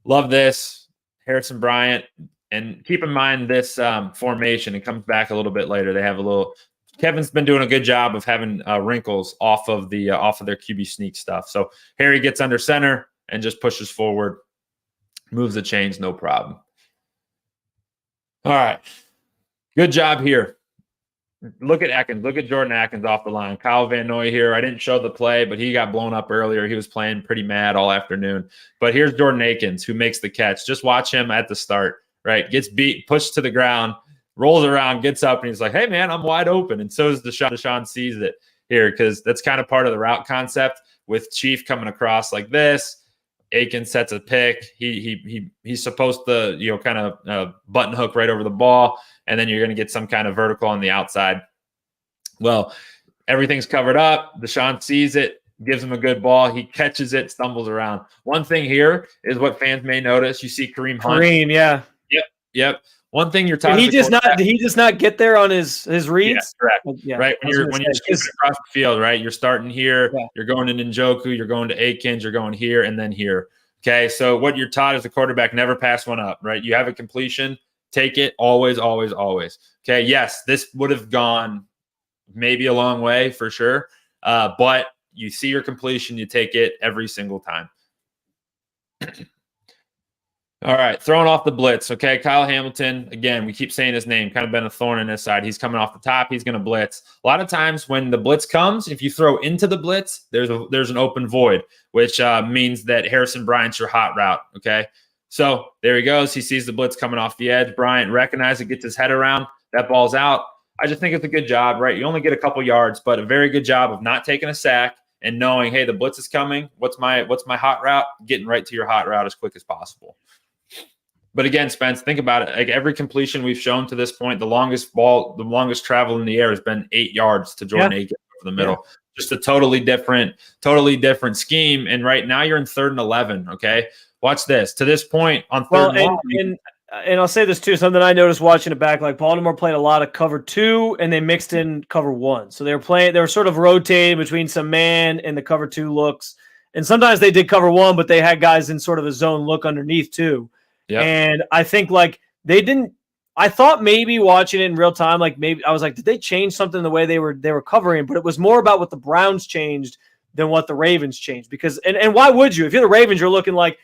Love this. Harrison Bryant. And keep in mind this formation. It comes back a little bit later. They have a little – Kevin's been doing a good job of having wrinkles off of their QB sneak stuff. So Harry gets under center and just pushes forward, moves the chains, no problem. All right. Good job here. Look at Atkins. Look at Jordan Atkins off the line. Kyle Van Noy here. I didn't show the play, but he got blown up earlier. He was playing pretty mad all afternoon. But here's Jordan Akins who makes the catch. Just watch him at the start, right? Gets beat, pushed to the ground, rolls around, gets up, and he's like, hey, man, I'm wide open. And so is Deshaun. Deshaun sees it here because that's kind of part of the route concept with Chief coming across like this. Akins sets a pick. He's supposed to, kind of button hook right over the ball, and then you're going to get some kind of vertical on the outside. Well, everything's covered up. Deshaun sees it, gives him a good ball. He catches it, stumbles around. One thing here is what fans may notice. You see Kareem Hunt.
Kareem, yeah.
Yep. One thing you're talking
about. Did he just not get there on his reads?
Yeah, correct. Yeah. Right. When you're shooting across the field, right? You're starting here, You're going to Njoku, you're going to Akins, you're going here and then here. Okay. So what you're taught as a quarterback, never pass one up, right? You have a completion, take it always, always, always. Okay. Yes, this would have gone maybe a long way for sure. But you see your completion, you take it every single time. All right, throwing off the blitz. Okay, Kyle Hamilton, again, we keep saying his name, kind of been a thorn in his side. He's coming off the top. He's going to blitz. A lot of times when the blitz comes, if you throw into the blitz, there's an open void, which means that Harrison Bryant's your hot route, okay? So there he goes. He sees the blitz coming off the edge. Bryant recognizes it, gets his head around. That ball's out. I just think it's a good job, right? You only get a couple yards, but a very good job of not taking a sack and knowing, hey, the blitz is coming. What's my hot route? Getting right to your hot route as quick as possible. But again, Spence, think about it. Like every completion we've shown to this point, the longest travel in the air has been 8 yards to Jordan Akins over the middle. Yeah. Just a totally different scheme. And right now you're in 3rd and 11. Okay, watch this. To this point on 3rd and 1.
And I'll say this too, something I noticed watching it back, like Baltimore played a lot of cover 2 and they mixed in cover 1. So they were sort of rotating between some man and the cover 2 looks. And sometimes they did cover 1, but they had guys in sort of a zone look underneath too. Yep. And I think like I thought maybe watching it in real time, like maybe I was like, did they change something in the way they were covering? But it was more about what the Browns changed than what the Ravens changed. Because and why would you? If you're the Ravens, you're looking like,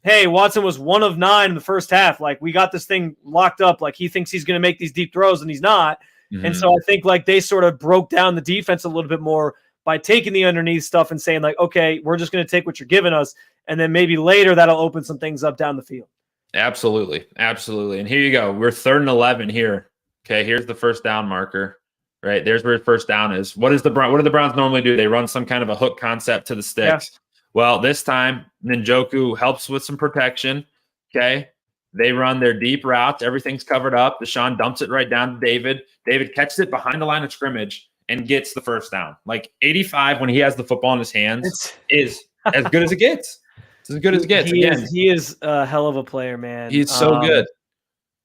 hey, Watson was 1 of 9 in the first half. Like we got this thing locked up. Like he thinks he's going to make these deep throws and he's not. Mm-hmm. And so I think like they sort of broke down the defense a little bit more by taking the underneath stuff and saying like, okay, we're just going to take what you're giving us. And then maybe later that'll open some things up down the field.
Absolutely. Absolutely. And here you go. We're 3rd and 11 here. Okay. Here's the first down marker, right? There's where first down is. What do the Browns normally do? They run some kind of a hook concept to the sticks. Yeah. Well, this time Njoku helps with some protection. Okay. They run their deep routes. Everything's covered up. Deshaun dumps it right down to David. David catches it behind the line of scrimmage and gets the first down. Like 85 when he has the football in his hands is as good as it gets. It's as good as it gets.
He is a hell of a player, man.
He's so good.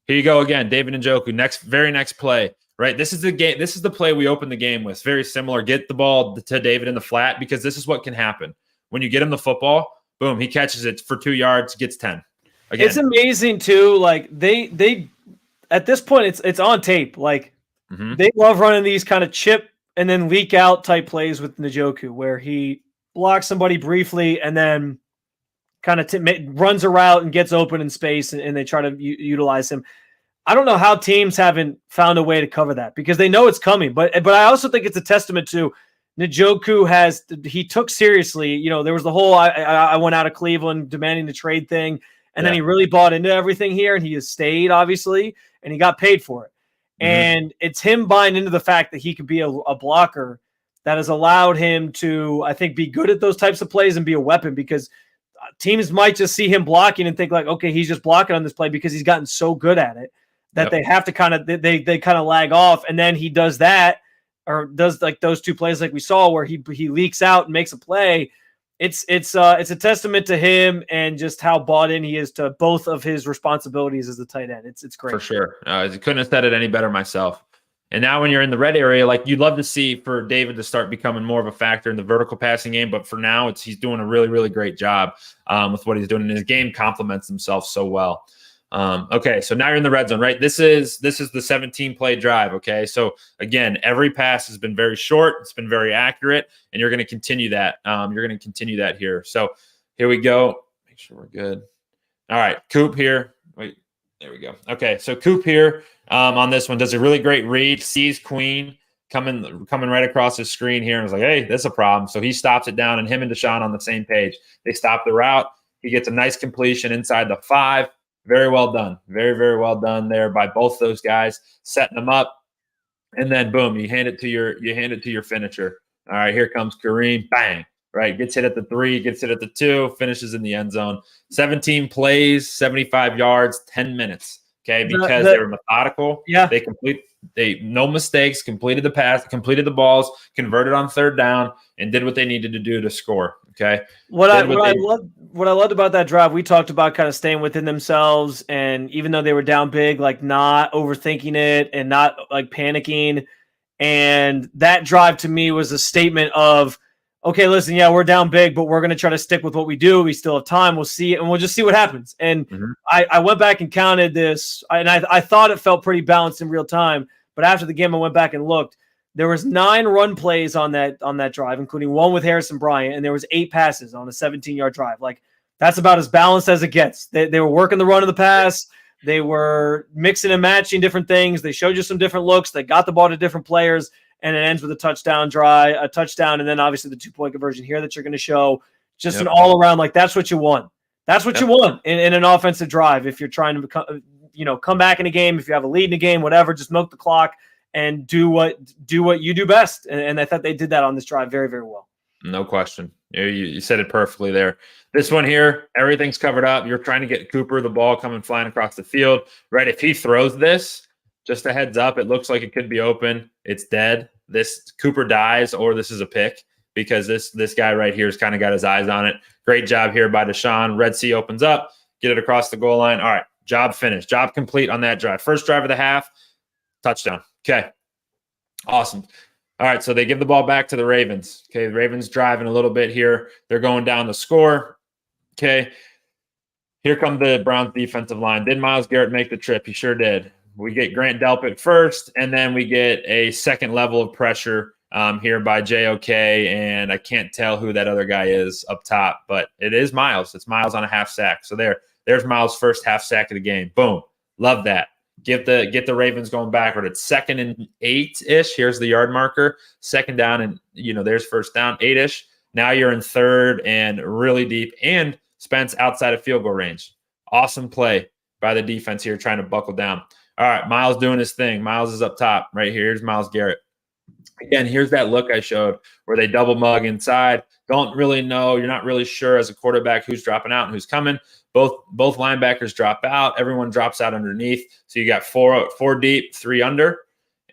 Here you go again, David Njoku. Very next play. Right, this is the game. This is the play we opened the game with. Very similar. Get the ball to David in the flat, because this is what can happen when you get him the football. Boom, he catches it for 2 yards, gets 10. Again.
It's amazing too. Like they at this point, it's on tape. Like they love running these kind of chip and then leak out type plays with Njoku, where he blocks somebody briefly and then kind of runs a route and gets open in space, and they try to utilize him. I don't know how teams haven't found a way to cover that, because they know it's coming. But I also think it's a testament to Njoku he took seriously. You know, there was the whole I went out of Cleveland demanding the trade thing. And then he really bought into everything here, and he has stayed, obviously, and he got paid for it. And it's him buying into the fact that he could be a blocker that has allowed him to, I think, be good at those types of plays and be a weapon, because teams might just see him blocking and think like, okay, he's just blocking on this play because he's gotten so good at it that they have to kind of they kind of lag off. And then he does that, or does like those two plays like we saw where he leaks out and makes a play. It's a testament to him and just how bought in he is to both of his responsibilities as a tight end. It's great.
For sure. I couldn't have said it any better myself. And now when you're in the red area, like you'd love to see for David to start becoming more of a factor in the vertical passing game. But for now, he's doing a really, really great job with what he's doing. And his game complements himself so well. Okay, so now you're in the red zone, right? This is the 17-play drive, okay? So, again, every pass has been very short. It's been very accurate, and you're going to continue that. You're going to continue that here. So, here we go. Make sure we're good. All right, Coop here. Wait, there we go. Okay, so Coop here on this one does a really great read, sees Queen coming right across his screen here, and was like, hey, that's a problem. So, he stops it down, and him and Deshaun on the same page. They stop the route. He gets a nice completion inside the 5. Very well done. Very, very well done there by both those guys, setting them up. And then boom, you hand it to your finisher. All right, here comes Kareem. Bang. Right. Gets hit at the 3, gets hit at the 2, finishes in the end zone. 17 plays, 75 yards, 10 minutes. Okay. Because they were methodical.
Yeah.
No mistakes, completed the pass, completed the balls, converted on 3rd down, and did what they needed to do to score. Okay.
What I loved about that drive, we talked about kind of staying within themselves, and even though they were down big, like not overthinking it and not like panicking. And that drive to me was a statement of, okay, listen, yeah, we're down big, but we're going to try to stick with what we do. We still have time. We'll see it, and we'll just see what happens. And I went back and counted this, and I thought it felt pretty balanced in real time. But after the game, I went back and looked. There was 9 run plays on that drive, including one with Harrison Bryant, and there was 8 passes on a 17-yard drive. Like, that's about as balanced as it gets. They were working the run of the pass. They were mixing and matching different things. They showed you some different looks. They got the ball to different players, and it ends with a touchdown, and then obviously the 2-point conversion here that you're going to show. Just an all-around, like, that's what you want. That's what you want in an offensive drive. If you're trying to come back in a game, if you have a lead in a game, whatever, just milk the clock and do what you do best. And I thought they did that on this drive very, very well.
No question. You said it perfectly there. This one here, everything's covered up. You're trying to get Cooper the ball coming flying across the field, right? If he throws this, just a heads up, it looks like it could be open. It's dead. This Cooper dies, or this is a pick, because this guy right here has kind of got his eyes on it. Great job here by Deshaun. Red Sea opens up, get it across the goal line. All right, job finished. Job complete on that drive. First drive of the half, touchdown. Okay, awesome. All right, so they give the ball back to the Ravens. Okay, the Ravens driving a little bit here. They're going down the score. Okay, here come the Browns defensive line. Did Myles Garrett make the trip? He sure did. We get Grant Delpit first, and then we get a second level of pressure here by JOK, and I can't tell who that other guy is up top, but it is Myles. It's Myles on a half sack. So there's Myles' first half sack of the game. Boom. Love that. Get the Ravens going backward. It's 2nd and 8-ish. Here's the yard marker. 2nd down, and there's first down, 8-ish. Now you're in 3rd and really deep, and Spence outside of field goal range. Awesome play by the defense here, trying to buckle down. All right, Myles doing his thing. Myles is up top right here. Here's Myles Garrett. Again, here's that look I showed where they double mug inside. Don't really know. You're not really sure as a quarterback who's dropping out and who's coming. Both linebackers drop out. Everyone drops out underneath. So you got four deep, 3 under,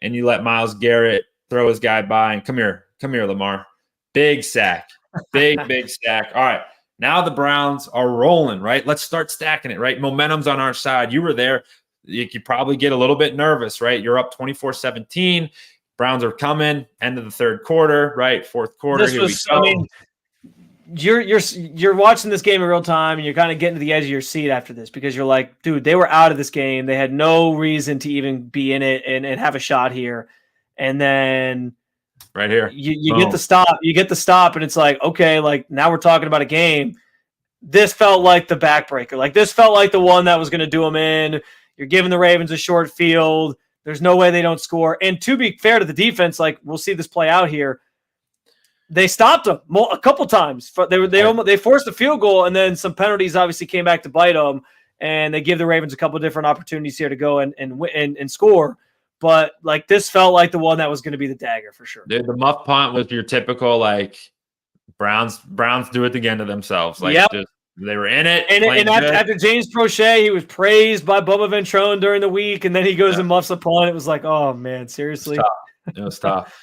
and you let Myles Garrett throw his guy by. And come here, Lamar. Big sack. Big sack. All right. Now the Browns are rolling, right? Let's start stacking it, right? Momentum's on our side. You were there. You could probably get a little bit nervous, right? You're up 24-17. Browns are coming. End of the third quarter, right? Fourth quarter. Here we go.
I mean, you're watching this game in real time, and you're kind of getting to the edge of your seat after this because you're like, dude, they were out of this game. They had no reason to even be in it and have a shot here. And then
right here,
you get the stop. You get the stop, and it's like, okay, like now we're talking about a game. This felt like the backbreaker. Like this felt like the one that was going to do them in. You're giving the Ravens a short field. There's no way they don't score. And to be fair to the defense, like we'll see this play out here. They stopped them a couple times. They forced a field goal, and then some penalties obviously came back to bite them. And they give the Ravens a couple different opportunities here to go and score. But like this felt like the one that was going to be the dagger for sure.
Dude, the muff punt was your typical like Browns do it again to themselves. Like just they were in it.
And after James Prochet, he was praised by Bubba Ventrone during the week, and then he goes and muffs a punt. It was like, oh man, seriously.
It was tough.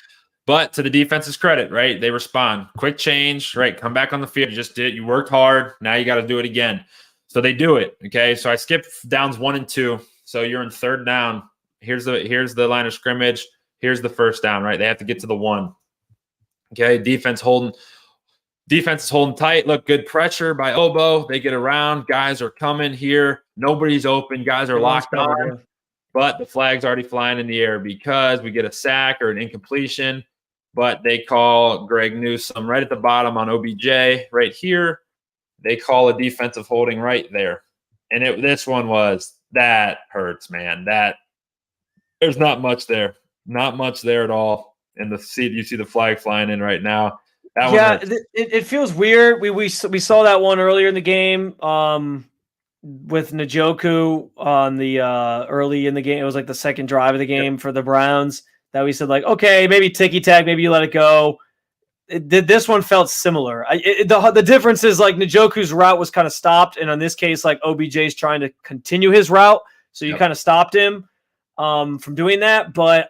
But to the defense's credit, right? They respond. Quick change, right? Come back on the field. You just did it. You worked hard. Now you got to do it again. So they do it. Okay. So I skipped downs 1 and 2. So you're in third down. Here's the line of scrimmage. Here's the first down, right? They have to get to the 1. Okay. Defense is holding tight. Look, good pressure by Obo. They get around. Guys are coming here. Nobody's open. Guys are locked on. But the flag's already flying in the air because we get a sack or an incompletion. But they call Greg Newsome right at the bottom on OBJ right here. They call a defensive holding right there. And this one that hurts, man. There's not much there. Not much there at all. And you see the flag flying in right now.
It feels weird. We saw that one earlier in the game with Njoku on the early in the game. It was like the second drive of the game for the Browns that we said like, okay, maybe ticky-tack, maybe you let it go. This one felt similar. The difference is like Njoku's route was kind of stopped, and in this case, like OBJ's trying to continue his route, so you kind of stopped him from doing that. But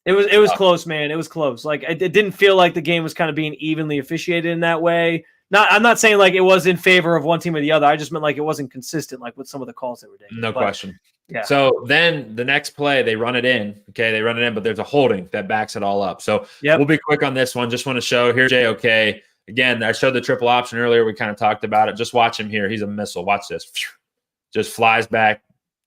it was close, man. It was close. Like it didn't feel like the game was kind of being evenly officiated in that way. I'm not saying like it was in favor of one team or the other. I just meant like it wasn't consistent, like with some of the calls that were taking.
No question.
Yeah.
So then the next play, they run it in. Okay, they run it in, but there's a holding that backs it all up. So we'll be quick on this one. Just want to show here's JOK. Again, I showed the triple option earlier. We kind of talked about it. Just watch him here. He's a missile. Watch this. Just flies back,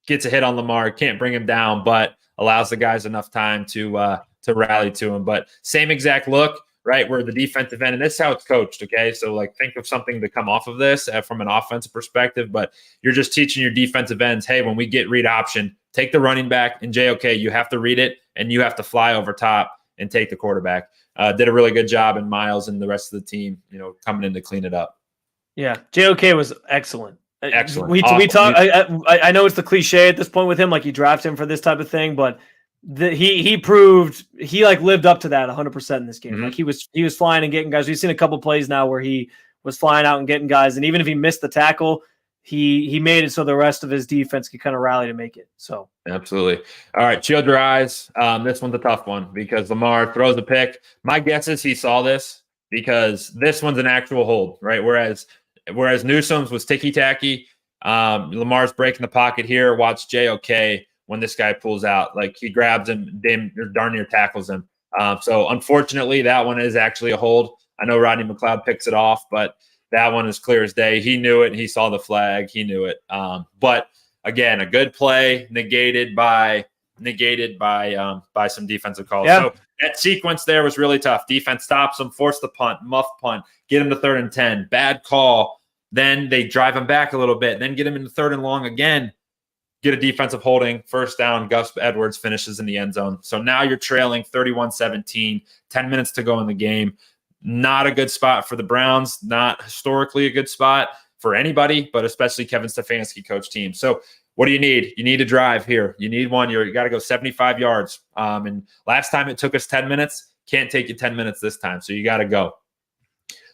gets a hit on Lamar. Can't bring him down, but allows the guys enough time to rally to him. But same exact look. Right, where the defensive end, and this is how it's coached, okay? So, like, think of something to come off of this from an offensive perspective, but you're just teaching your defensive ends, hey, when we get read option, take the running back, and JOK, you have to read it, and you have to fly over top and take the quarterback. Did a really good job, and Myles and the rest of the team, coming in to clean it up.
Yeah, JOK was excellent.
Excellent.
We talk. I know it's the cliche at this point with him, like you draft him for this type of thing, but he proved he like lived up to that 100% in this game. Mm-hmm. Like he was flying and getting guys. We've seen a couple plays now where he was flying out and getting guys, and even if he missed the tackle, he made it so the rest of his defense could kind of rally to make it. So
absolutely. All right, shield your eyes. This one's a tough one because Lamar throws a pick. My guess is he saw this because this one's an actual hold, right? Whereas Newsome's was ticky tacky. Lamar's breaking the pocket here. Watch JOK. When this guy pulls out, like he grabs him, darn near tackles him. So unfortunately, that one is actually a hold. I know Rodney McLeod picks it off, but that one is clear as day. He knew it. He saw the flag. He knew it. But again, a good play negated by some defensive calls.
Yeah.
So that sequence there was really tough. Defense stops him, force the punt, muff punt, get him to 3rd and 10. Bad call. Then they drive him back a little bit. Then get him into 3rd and long again. Get a defensive holding, first down, Gus Edwards finishes in the end zone. So now you're trailing 31-17, 10 minutes to go in the game. Not a good spot for the Browns, not historically a good spot for anybody, but especially Kevin Stefanski coach team. So What do you need? You need a drive here. You need one. You got to go 75 yards. And last time it took us 10 minutes. Can't take you 10 minutes this time. So you got to go.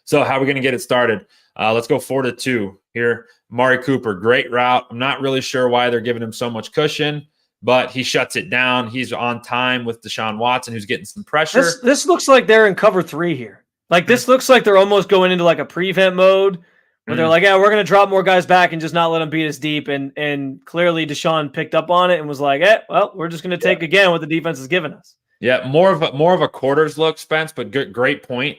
So how are we going to get it started? Let's go 4-2 here. Amari Cooper, great route. I'm not really sure why they're giving him so much cushion, but he shuts it down. He's on time with Deshaun Watson, who's getting some pressure.
This looks like they're in cover 3 here. Like this looks like they're almost going into like a prevent mode where they're like, yeah, we're going to drop more guys back and just not let them beat us deep. And clearly Deshaun picked up on it and was like, well, we're just going to take again what the defense has given us.
Yeah, more of a quarters look, Spence, but great point.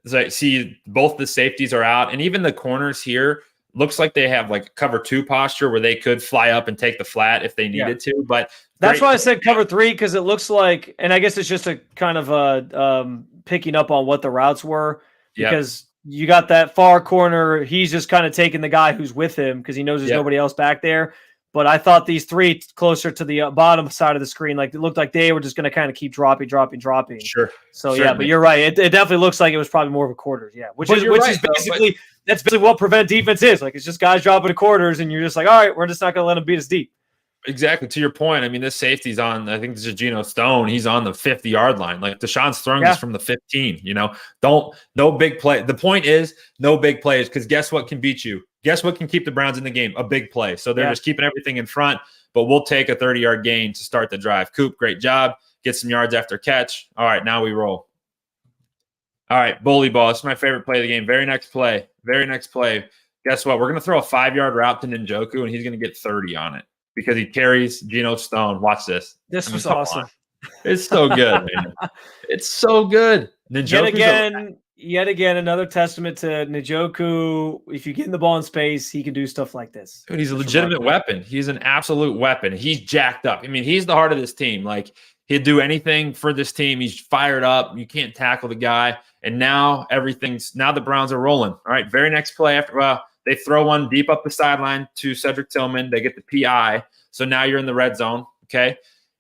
So see, both the safeties are out, and even the corners here looks like they have like cover 2 posture where they could fly up and take the flat if they needed to. But
that's why I said cover 3, because it looks like, and I guess it's just a kind of a picking up on what the routes were, because you got that far corner. He's just kind of taking the guy who's with him because he knows there's nobody else back there. But I thought these 3 closer to the bottom side of the screen, like it looked like they were just going to kind of keep dropping.
Sure.
So yeah, but you're right. It definitely looks like it was probably more of a quarters. Yeah, which is basically that's basically what prevent defense is. Like it's just guys dropping to quarters, and you're just like, all right, we're just not going to let them beat us deep.
Exactly. To your point, I mean, this safety's on, I think this is Geno Stone. He's on the 50-yard line. Like Deshaun's throwing this from the 15, no big play. The point is no big plays, because guess what can beat you? Guess what can keep the Browns in the game? A big play. So they're just keeping everything in front, but we'll take a 30-yard gain to start the drive. Coop, great job. Get some yards after catch. All right, now we roll. All right, bully ball. This is my favorite play of the game. Very next play. Guess what? We're going to throw a 5-yard route to Njoku, and he's going to get 30 on it, because he carries Geno Stone. Watch this.
This was awesome.
It's so good, man. It's so good.
Yet again, another testament to Njoku. If you get in the ball in space, he can do stuff like this.
Dude, he's a legitimate weapon. He's an absolute weapon. He's jacked up. I mean, he's the heart of this team. Like, he'd do anything for this team. He's fired up. You can't tackle the guy. And now the Browns are rolling. All right, very next play they throw one deep up the sideline to Cedric Tillman. They get the PI. So now you're in the red zone, okay?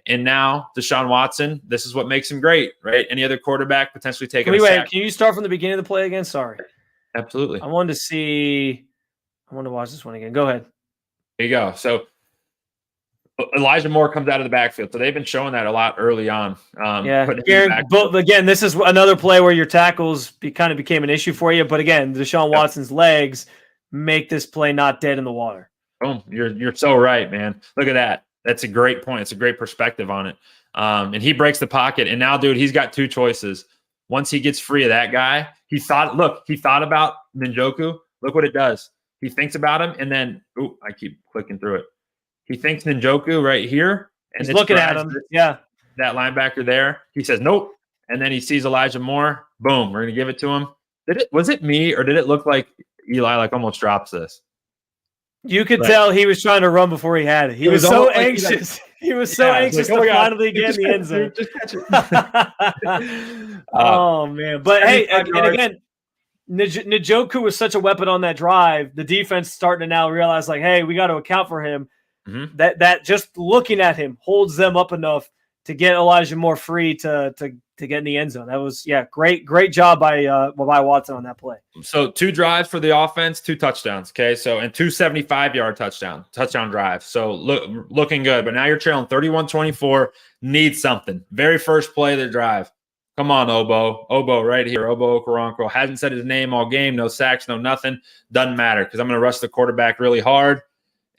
And now Deshaun Watson, this is what makes him great, right? Any other quarterback potentially taking a sack.
Can you start from the beginning of the play again? Sorry.
Absolutely.
I wanted to watch this one again. Go ahead.
There you go. So Elijah Moore comes out of the backfield. So they've been showing that a lot early on.
But again, this is another play where your tackles kind of became an issue for you. But again, Deshaun Watson's legs make this play not dead in the water.
Boom. You're so right, man. Look at that. That's a great point. It's a great perspective on it. And he breaks the pocket. And now, dude, he's got 2 choices. Once he gets free of that guy, he thought about Njoku. Look what it does. He thinks about him, and then, I keep clicking through it. He thinks Njoku right here. And
he's looking at him. Yeah.
That linebacker there. He says, nope. And then he sees Elijah Moore. Boom. We're going to give it to him. Was it me, or did it look like Eli almost drops this?
You could tell he was trying to run before he had it. He was so anxious. He was so anxious to finally get in the end zone. Just catch it. Oh, man. But, hey, and again, Njoku was such a weapon on that drive. The defense starting to now realize, like, hey, we got to account for him. Mm-hmm. That just looking at him holds them up enough to get Elijah Moore free to get in the end zone. That was, great job by Watson on that play.
So 2 drives for the offense, 2 touchdowns. Okay, so and 2 75-yard touchdown drives. So looking good. But now you're trailing 31-24. Need something. Very first play of the drive. Come on, Obo right here. Obo Okoronkwo hasn't said his name all game. No sacks, no nothing. Doesn't matter, because I'm going to rush the quarterback really hard.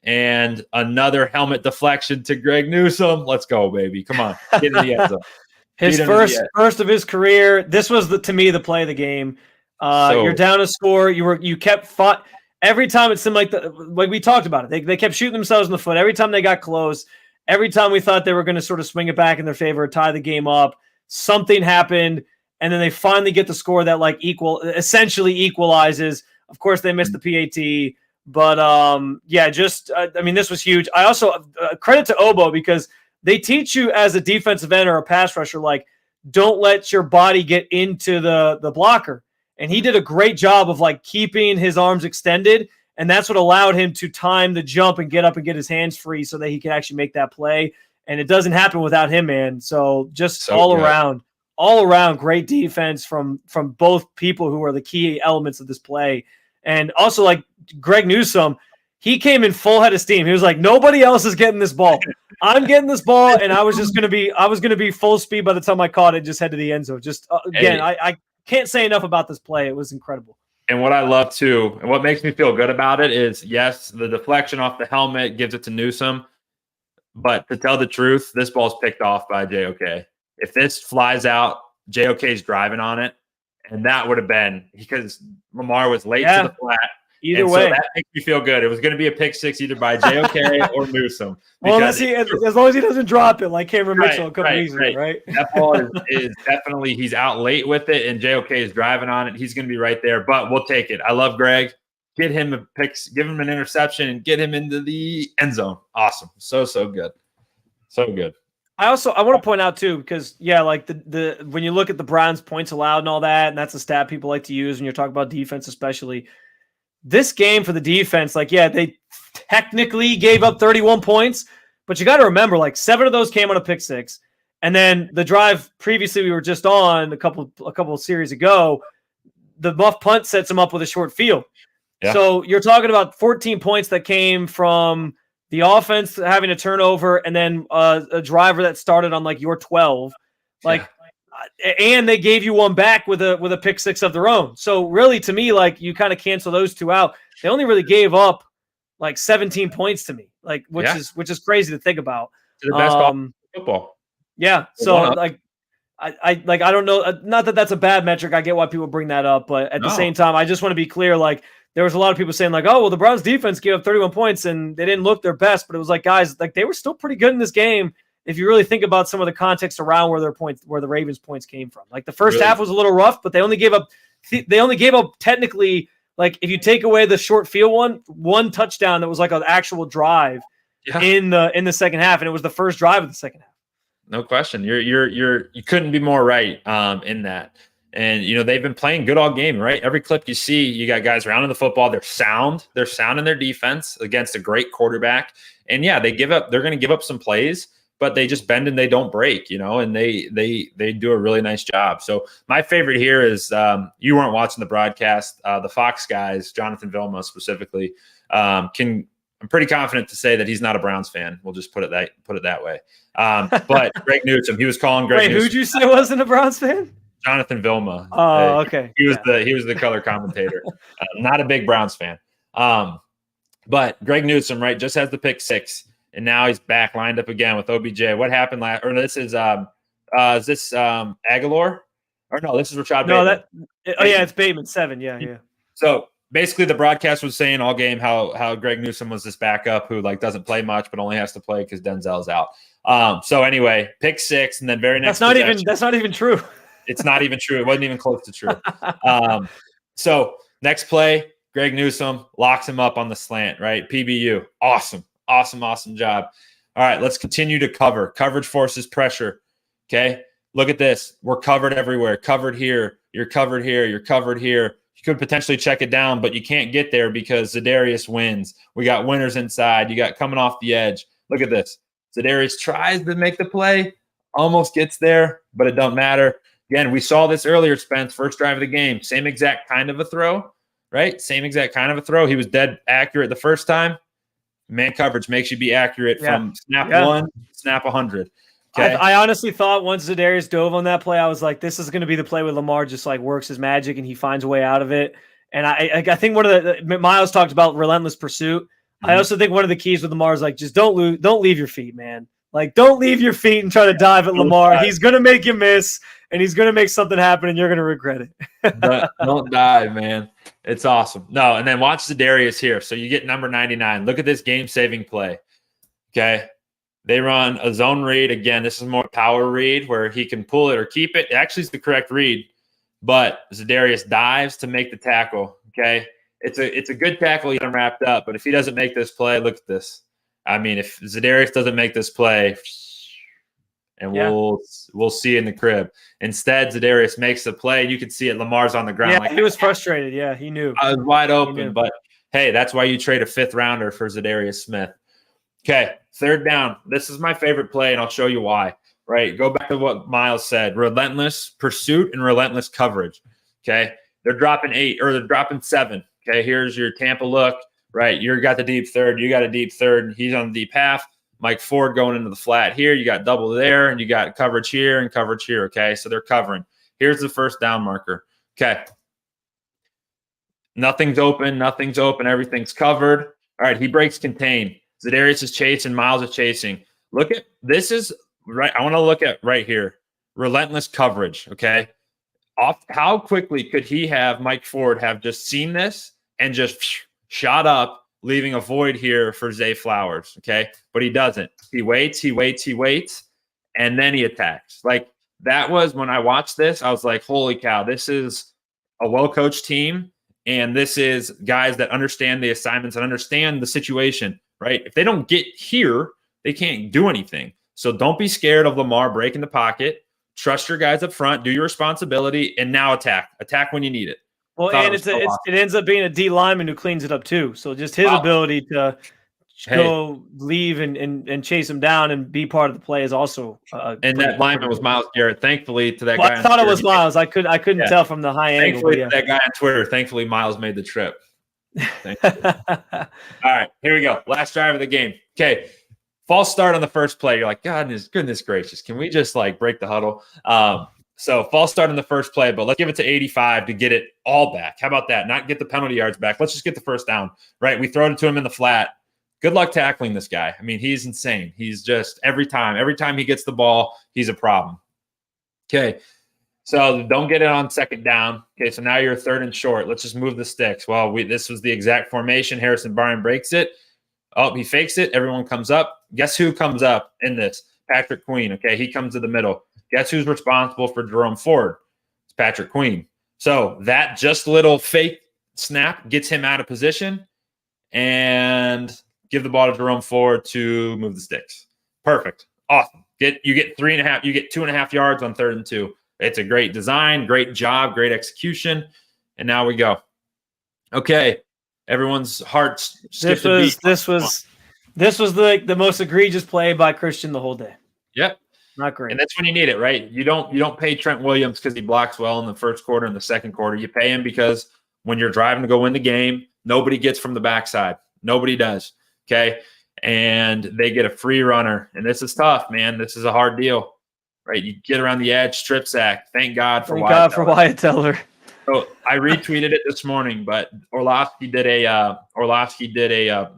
And another helmet deflection to Greg Newsome. Let's go, baby. Come on. Get in the end zone.
His first of his career. This was to me the play of the game. You're down a score. You kept fought every time. It seemed like we talked about it. They kept shooting themselves in the foot every time they got close. Every time we thought they were going to sort of swing it back in their favor, tie the game up, something happened, and then they finally get the score that essentially equalizes. Of course, they missed the PAT. But, this was huge. I also credit to Obo, because they teach you as a defensive end or a pass rusher, like, don't let your body get into the blocker. And he did a great job of, like, keeping his arms extended, and that's what allowed him to time the jump and get up and get his hands free so that he could actually make that play. And it doesn't happen without him, man. So all around, great defense from both people who are the key elements of this play. And also, like, Greg Newsome, he came in full head of steam. He was like, nobody else is getting this ball. I'm getting this ball, and I was going to be full speed by the time I caught it, just head to the end zone. Just again, I can't say enough about this play. It was incredible.
And what I love too, and what makes me feel good about it is, yes, the deflection off the helmet gives it to Newsome. But to tell the truth, this ball's picked off by JOK. If this flies out, JOK's driving on it. And that would have been because Lamar was late to the flat.
Either way.
So that makes me feel good. It was going to be a pick six either by JOK or Newsome.
Well, as long as he doesn't drop it like Cameron Mitchell a couple weeks ago, right?
That ball is definitely, he's out late with it, and JOK is driving on it. He's going to be right there, but we'll take it. I love Greg. Get him a pick, give him an interception, and get him into the end zone. Awesome. So good. So good.
I want to point out too, because like the when you look at the Browns points allowed and all that, and that's a stat people like to use when you're talking about defense, especially this game for the defense. Like, they technically gave up 31 points, but you got to remember, like 7 of those came on a pick six, and then the drive previously we were just on a couple of series ago, the muff punt sets them up with a short field. Yeah. So you're talking about 14 points that came from the offense having a turnover, and then a driver that started on like your 12, and they gave you one back with a pick six of their own. So really, to me, like you kind of cancel those two out. They only really gave up like 17 points to me, like which is crazy to think about.
To the best football.
Yeah. So I don't know. Not that that's a bad metric. I get why people bring that up, but at the same time, I just want to be clear. Like, there was a lot of people saying like, oh, well, the Browns defense gave up 31 points and they didn't look their best, but it was like, guys, like they were still pretty good in this game. If you really think about some of the context around where the Ravens points came from, like the first half was a little rough, but they only gave up technically, like if you take away the short field one touchdown that was like an actual drive in the second half. And it was the first drive of the second half.
No question. You couldn't be more right in that. And, they've been playing good all game, right? Every clip you see, you got guys rounding the football. They're sound. They're sound in their defense against a great quarterback. And, they're going to give up some plays, but they just bend and they don't break, and they do a really nice job. So my favorite here is you weren't watching the broadcast. The Fox guys, Jonathan Vilma specifically, I'm pretty confident to say that he's not a Browns fan. We'll just put it that way. But Greg Newsome, he was calling Greg Newsome.
Who'd you say wasn't a Browns fan?
Jonathan Vilma.
Oh, okay.
He was the color commentator. Not a big Browns fan. But Greg Newsome, right, just has the pick six, and now he's back lined up again with OBJ. What happened last? Or this is Aguilar? Or no, this is Rashad Bateman.
It's Bateman 7. Yeah.
So basically, the broadcast was saying all game how Greg Newsome was this backup who like doesn't play much, but only has to play because Denzel's out. So anyway, pick six, and then very next.
That's not even true.
It's not even true. It wasn't even close to true. So next play, Greg Newsome locks him up on the slant, right? PBU. Awesome job. All right, let's continue to cover. Coverage forces pressure. Okay, look at this. We're covered everywhere. Covered here. You're covered here. You're covered here. You could potentially check it down, but you can't get there because Za'Darius wins. We got winners inside. You got coming off the edge. Look at this. Za'Darius tries to make the play, almost gets there, but it don't matter. Again, we saw this earlier, Spence, first drive of the game. Same exact kind of a throw, right? Same exact kind of a throw. He was dead accurate the first time. Man coverage makes you be accurate from snap 1, snap 100. Okay.
I honestly thought once Za'Darius dove on that play, I was like, this is going to be the play where Lamar just like works his magic and he finds a way out of it. And I think one of the Miles talked about relentless pursuit. Mm-hmm. I also think one of the keys with Lamar is like, just don't leave your feet, man. Like, don't leave your feet and try to dive at Lamar. He's going to make you miss, and he's going to make something happen, and you're going to regret it.
Don't dive, man. It's awesome. No, and then watch Za'Darius here. So you get number 99. Look at this game-saving play. Okay. They run a zone read. Again, this is more power read where he can pull it or keep it. It actually is the correct read, but Za'Darius dives to make the tackle. Okay. It's a good tackle. He got him wrapped up, but if he doesn't make this play, look at this. I mean, if Za'Darius doesn't make this play, and we'll see in the crib. Instead, Za'Darius makes the play, and you can see it. Lamar's on the ground.
Yeah,
like,
he was frustrated. Yeah, he knew.
I was wide open, but hey, that's why you trade a 5th rounder for Za'Darius Smith. Okay, 3rd down. This is my favorite play, and I'll show you why. Right, go back to what Miles said: relentless pursuit and relentless coverage. Okay, they're dropping 8 or they're dropping 7. Okay, here's your Tampa look. right? You got the deep third. You got a deep third. He's on the deep half. Mike Ford going into the flat here. You got double there, and you got coverage here and coverage here, okay? So they're covering. Here's the first down marker. Okay. Nothing's open. Nothing's open. Everything's covered. All right, he breaks contain. Za'Darius is chasing. Miles is chasing. Look at this is right. I want to look at right here. Relentless coverage, okay? How quickly could Mike Ford have just seen this and just shot up, leaving a void here for Zay Flowers, okay? But he doesn't. He waits, and then he attacks. Like, that was when I watched this, I was like, holy cow, this is a well-coached team, and this is guys that understand the assignments and understand the situation, right? If they don't get here, they can't do anything. So don't be scared of Lamar breaking the pocket. Trust your guys up front, do your responsibility, and now attack. Attack when you need it.
Well, and it ends up being a D lineman who cleans it up too. So just his ability to go leave and chase him down and be part of the play is also.
And that lineman was Myles Garrett. Thankfully to that guy.
I thought it was Myles. I couldn't tell from the high angle.
Thankfully to that guy on Twitter. Thankfully Myles made the trip. All right, here we go. Last drive of the game. Okay. False start on the first play. You're like, goodness gracious. Can we just like break the huddle? So false start in the first play, but let's give it to 85 to get it all back. How about that? Not get the penalty yards back. Let's just get the first down, right? We throw it to him in the flat. Good luck tackling this guy. I mean, he's insane. He's just every time he gets the ball, he's a problem. Okay. So don't get it on second down. Okay. So now you're third and short. Let's just move the sticks. Well, this was the exact formation. Harrison Barnes breaks it. Oh, he fakes it. Everyone comes up. Guess who comes up in this? Patrick Queen. Okay. He comes to the middle. Guess who's responsible for Jerome Ford? It's Patrick Queen. So that just little fake snap gets him out of position and give the ball to Jerome Ford to move the sticks. Perfect. Awesome. You get 3.5, you get 2.5 yards on 3rd and 2. It's a great design, great job, great execution. And now we go. Okay. Everyone's hearts skipped a beat. This was
the most egregious play by Christian the whole day.
Yep.
Not great.
And that's when you need it, right? You don't pay Trent Williams because he blocks well in the first quarter and the second quarter. You pay him because when you're driving to go win the game, nobody gets from the backside. Nobody does. Okay. And they get a free runner. And this is tough, man. This is a hard deal, right? You get around the edge, strip sack. Thank God for
Wyatt Teller.
So I retweeted it this morning, but Orlovsky did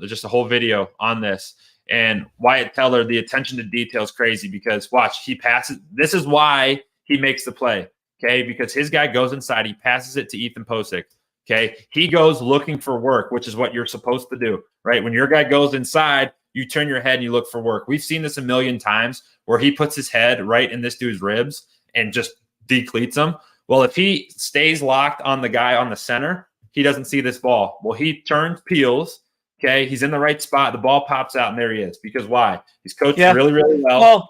just a whole video on this. And Wyatt Teller, the attention to detail is crazy because watch, he passes. This is why he makes the play. Okay. Because his guy goes inside, he passes it to Ethan Posick. Okay. He goes looking for work, which is what you're supposed to do, right? When your guy goes inside, you turn your head and you look for work. We've seen this a million times where he puts his head right in this dude's ribs and just decleats him. Well, if he stays locked on the guy on the center, he doesn't see this ball. Well, he turns, peels. Okay, he's in the right spot. The ball pops out, and there he is. Because why? He's coached really, really well,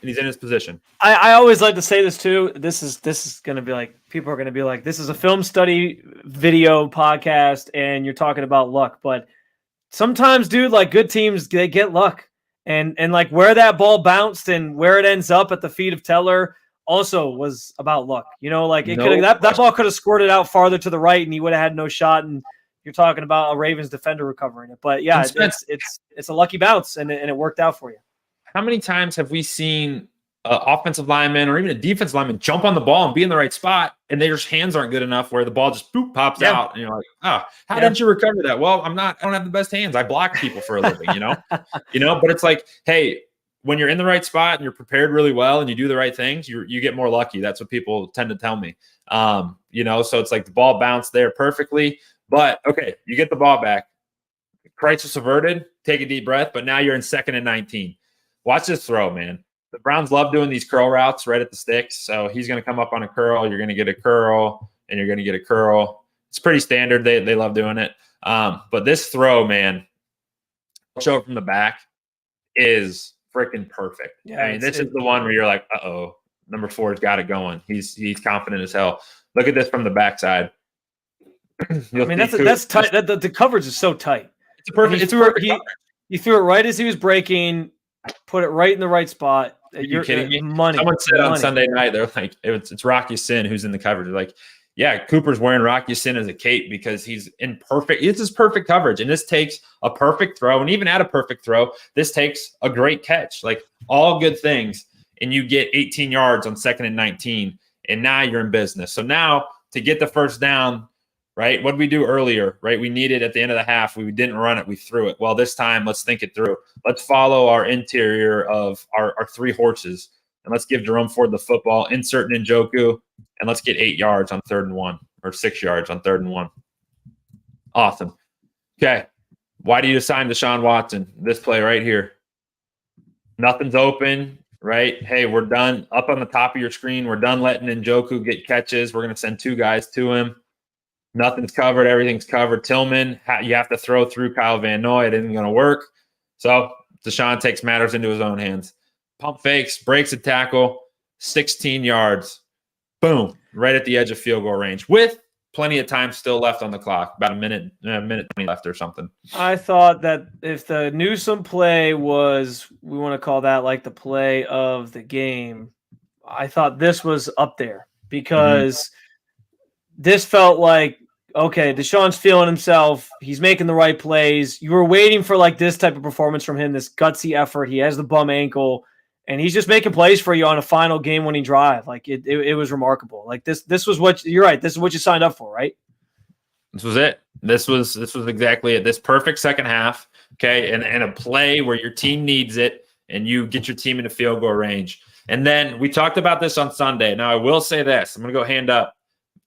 and he's in his position.
I always like to say this too. This is going to be like, people are going to be like, this is a film study video podcast, and you're talking about luck. But sometimes, dude, like good teams, they get luck, and like where that ball bounced and where it ends up at the feet of Teller also was about luck. You know, like it could that ball could have squirted out farther to the right, and he would have had no shot. And you're talking about a Ravens defender recovering it. But yeah, it's a lucky bounce, and it worked out for you.
How many times have we seen an offensive lineman or even a defensive lineman jump on the ball and be in the right spot, and their hands aren't good enough where the ball just pops out, and you're like, how did you recover that? Well, I don't have the best hands. I block people for a living, you know? But it's like, hey, when you're in the right spot and you're prepared really well and you do the right things, you get more lucky. That's what people tend to tell me. So it's like the ball bounced there perfectly. But, okay, you get the ball back. Crisis averted. Take a deep breath. But now you're in 2nd and 19. Watch this throw, man. The Browns love doing these curl routes right at the sticks. So he's going to come up on a curl. You're going to get a curl, and you're going to get a curl. It's pretty standard. They love doing it. But this throw, man, show from the back is freaking perfect. Yeah, I mean, this is the one where you're like, uh-oh, number 4's got it going. He's confident as hell. Look at this from the backside.
I mean, that's tight. The coverage is so tight.
It's a perfect.
He threw it right as he was breaking, put it right in the right spot.
You're kidding me?
Money.
Someone said on Sunday night, they're like, it's Rocky Sin who's in the coverage. They're like, yeah, Cooper's wearing Rocky Sin as a cape because it's his perfect coverage. And this takes a perfect throw. And even at a perfect throw, this takes a great catch. Like all good things. And you get 18 yards on 2nd and 19. And now you're in business. So now to get the first down, right? What did we do earlier, right? We needed at the end of the half. We didn't run it. We threw it. Well, this time, let's think it through. Let's follow our interior of our 3 horses. And let's give Jerome Ford the football, insert Njoku, and let's get 8 yards on 3rd and 1 or 6 yards on 3rd and 1. Awesome. Okay. Why do you assign Deshaun Watson? This play right here. Nothing's open, right? Hey, we're done. Up on the top of your screen, we're done letting Njoku get catches. We're going to send 2 guys to him. Nothing's covered. Everything's covered. Tillman, you have to throw through Kyle Van Noy. It isn't going to work. So Deshaun takes matters into his own hands. Pump fakes, breaks a tackle, 16 yards. Boom, right at the edge of field goal range with plenty of time still left on the clock, about a minute 20 left or something.
I thought that if the Newsome play was, we want to call that like the play of the game, I thought this was up there because this felt like, okay, Deshaun's feeling himself. He's making the right plays. You were waiting for like this type of performance from him, this gutsy effort. He has the bum ankle. And he's just making plays for you on a final game-winning drive. Like it was remarkable. Like this was what you're right. This is what you signed up for, right?
This was it. This was exactly it. This perfect second half, okay, and a play where your team needs it, and you get your team into field goal range. And then we talked about this on Sunday. Now I will say this. I'm going to go hand up.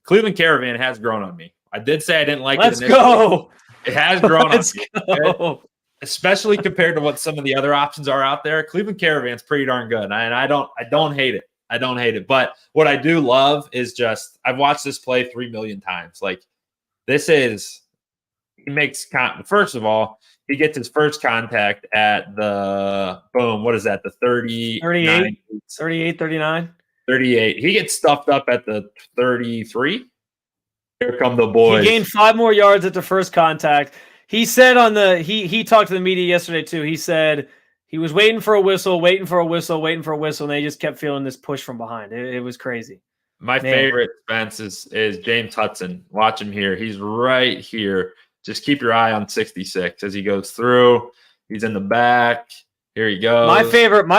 Cleveland Caravan has grown on me. I did say I didn't like it initially. Let's
go.
It has grown on me.
Go.
Okay? Especially compared to what some of the other options are out there. Cleveland Caravan's pretty darn good. And I don't hate it. I don't hate it. But what I do love is just, I've watched this play 3 million times. Like he makes, first of all, he gets his first contact at the, boom, what is that? The 38,
39.
38. He gets stuffed up at the 33. Here come the boys.
He gained 5 more yards at the first contact. He said he talked to the media yesterday too. He said he was waiting for a whistle, and they just kept feeling this push from behind. It was crazy.
My favorite, Spence, is James Hudson. Watch him here. He's right here. Just keep your eye on 66 as he goes through. He's in the back. Here he goes.
My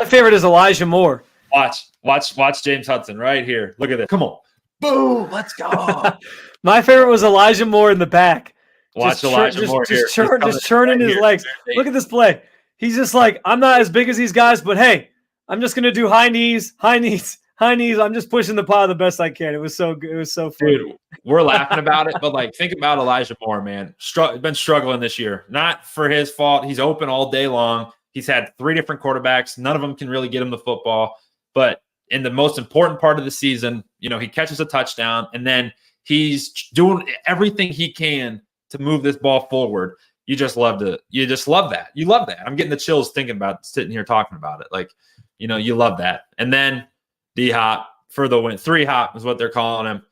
favorite is Elijah Moore.
Watch James Hudson right here. Look at this. Come on. Boom. Let's go.
My favorite was Elijah Moore in the back.
Watch Elijah Moore here.
Just churning his legs. Look at this play. He's just like, I'm not as big as these guys, but hey, I'm just gonna do high knees. I'm just pushing the pile the best I can. It was so good. It was so funny.
Dude, we're laughing about it, but like, think about Elijah Moore, man. Been struggling this year. Not for his fault. He's open all day long. He's had 3 different quarterbacks. None of them can really get him the football. But in the most important part of the season, he catches a touchdown, and then he's doing everything he can to move this ball forward. You just love that. You love that. I'm getting the chills thinking about sitting here talking about it. Like, you love that. And then D-Hop for the win. 3-Hop is what they're calling him.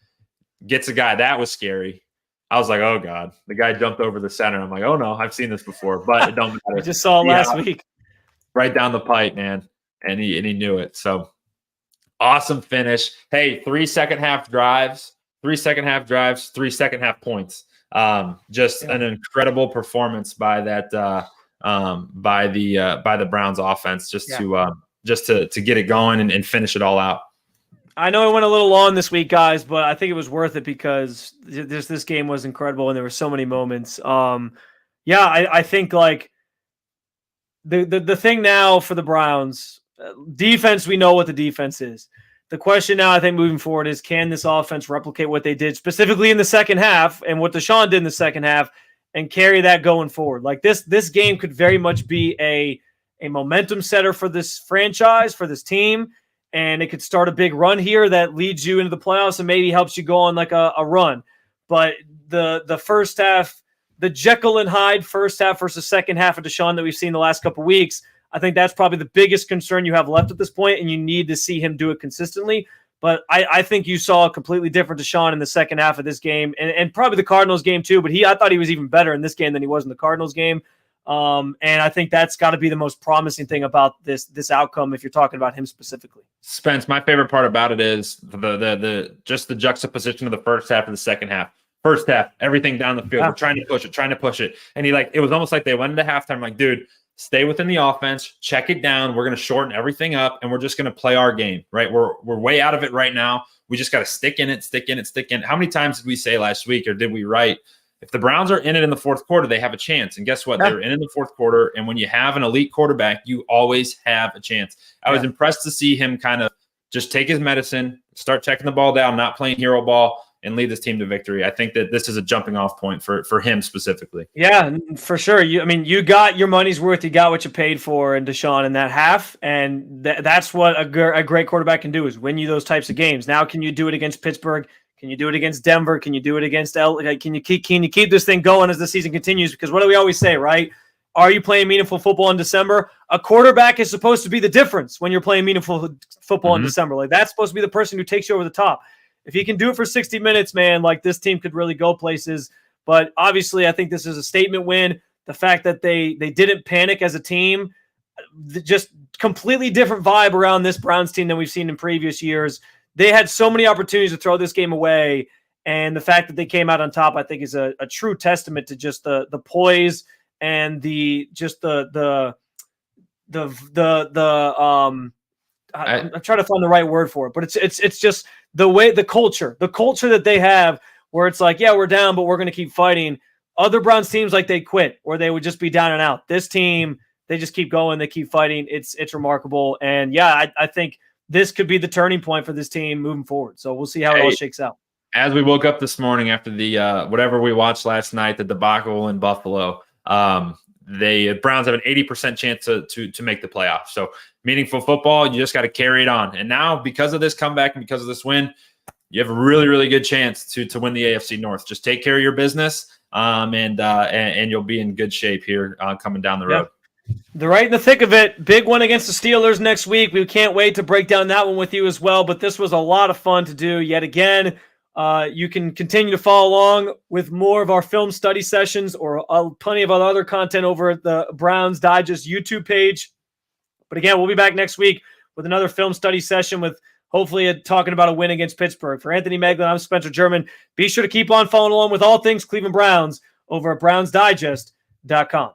Gets a guy. That was scary. I was like, oh, God. The guy jumped over the center. I'm like, oh, no, I've seen this before, but it don't matter.
I just saw it last week.
Right down the pipe, man. And he knew it. So awesome finish. Hey, 3 second half drives, 3 second half points. Just an incredible performance by that by the Browns offense just to get it going and finish it all out.
I know it went a little long this week, guys, but I think it was worth it because this game was incredible and there were so many moments. I think like the thing now for the Browns defense, we know what the defense is. The question now, I think, moving forward is, can this offense replicate what they did specifically in the second half and what Deshaun did in the second half and carry that going forward? Like this game could very much be a momentum setter for this franchise, for this team, and it could start a big run here that leads you into the playoffs and maybe helps you go on like a run. But the first half, the Jekyll and Hyde first half versus second half of Deshaun that we've seen the last couple of weeks, I think that's probably the biggest concern you have left at this point, and you need to see him do it consistently. But I think you saw a completely different Deshaun in the second half of this game, and probably the Cardinals game too. But I thought he was even better in this game than he was in the Cardinals game. And I think that's got to be the most promising thing about this outcome if you're talking about him specifically.
Spence, my favorite part about it is just the juxtaposition of the first half and the second half. First half, everything down the field. We're trying to push it. And it was almost like they went into halftime like, dude, stay within the offense, check it down. We're going to shorten everything up, and we're just going to play our game, right? We're way out of it right now. We just got to stick in it. How many times did we say last week, or did we write, if the Browns are in it in the fourth quarter, they have a chance. And guess what? They were in the fourth quarter. And when you have an elite quarterback, you always have a chance. I was impressed to see him kind of just take his medicine, start checking the ball down, not playing hero ball, and lead this team to victory. I think that this is a jumping off point for him specifically.
Yeah, for sure. You got your money's worth. You got what you paid for in Deshaun in that half. And that's what a great quarterback can do, is win you those types of games. Now, can you do it against Pittsburgh? Can you do it against Denver? Can you do it against Can you keep this thing going as the season continues? Because what do we always say, right? Are you playing meaningful football in December? A quarterback is supposed to be the difference when you're playing meaningful football in December. Like, that's supposed to be the person who takes you over the top. If he can do it for 60 minutes, man, like, this team could really go places. But obviously, I think this is a statement win. The fact that they didn't panic as a team, just completely different vibe around this Browns team than we've seen in previous years. They had so many opportunities to throw this game away, and the fact that they came out on top, I think, is a true testament to just the poise and I'm trying to find the right word for it, but it's just the culture that they have, where it's like, yeah, we're down, but we're going to keep fighting. Other Browns teams, like, they quit, or they would just be down and out. This team, they just keep going, they keep fighting. It's remarkable, and yeah, I think this could be the turning point for this team moving forward. So we'll see how it all shakes out.
As we woke up this morning after the whatever we watched last night, the debacle in Buffalo, the Browns have an 80% chance to make the playoffs. So meaningful football, you just got to carry it on. And now, because of this comeback and because of this win, you have a really, really good chance to win the AFC North. Just take care of your business, and you'll be in good shape here coming down the road.
They're right in the thick of it. Big one against the Steelers next week. We can't wait to break down that one with you as well. But this was a lot of fun to do yet again. You can continue to follow along with more of our film study sessions or plenty of other content over at the Browns Digest YouTube page. But again, we'll be back next week with another film study session with hopefully talking about a win against Pittsburgh. For Anthony Moeglin, I'm Spencer German. Be sure to keep on following along with all things Cleveland Browns over at brownsdigest.com.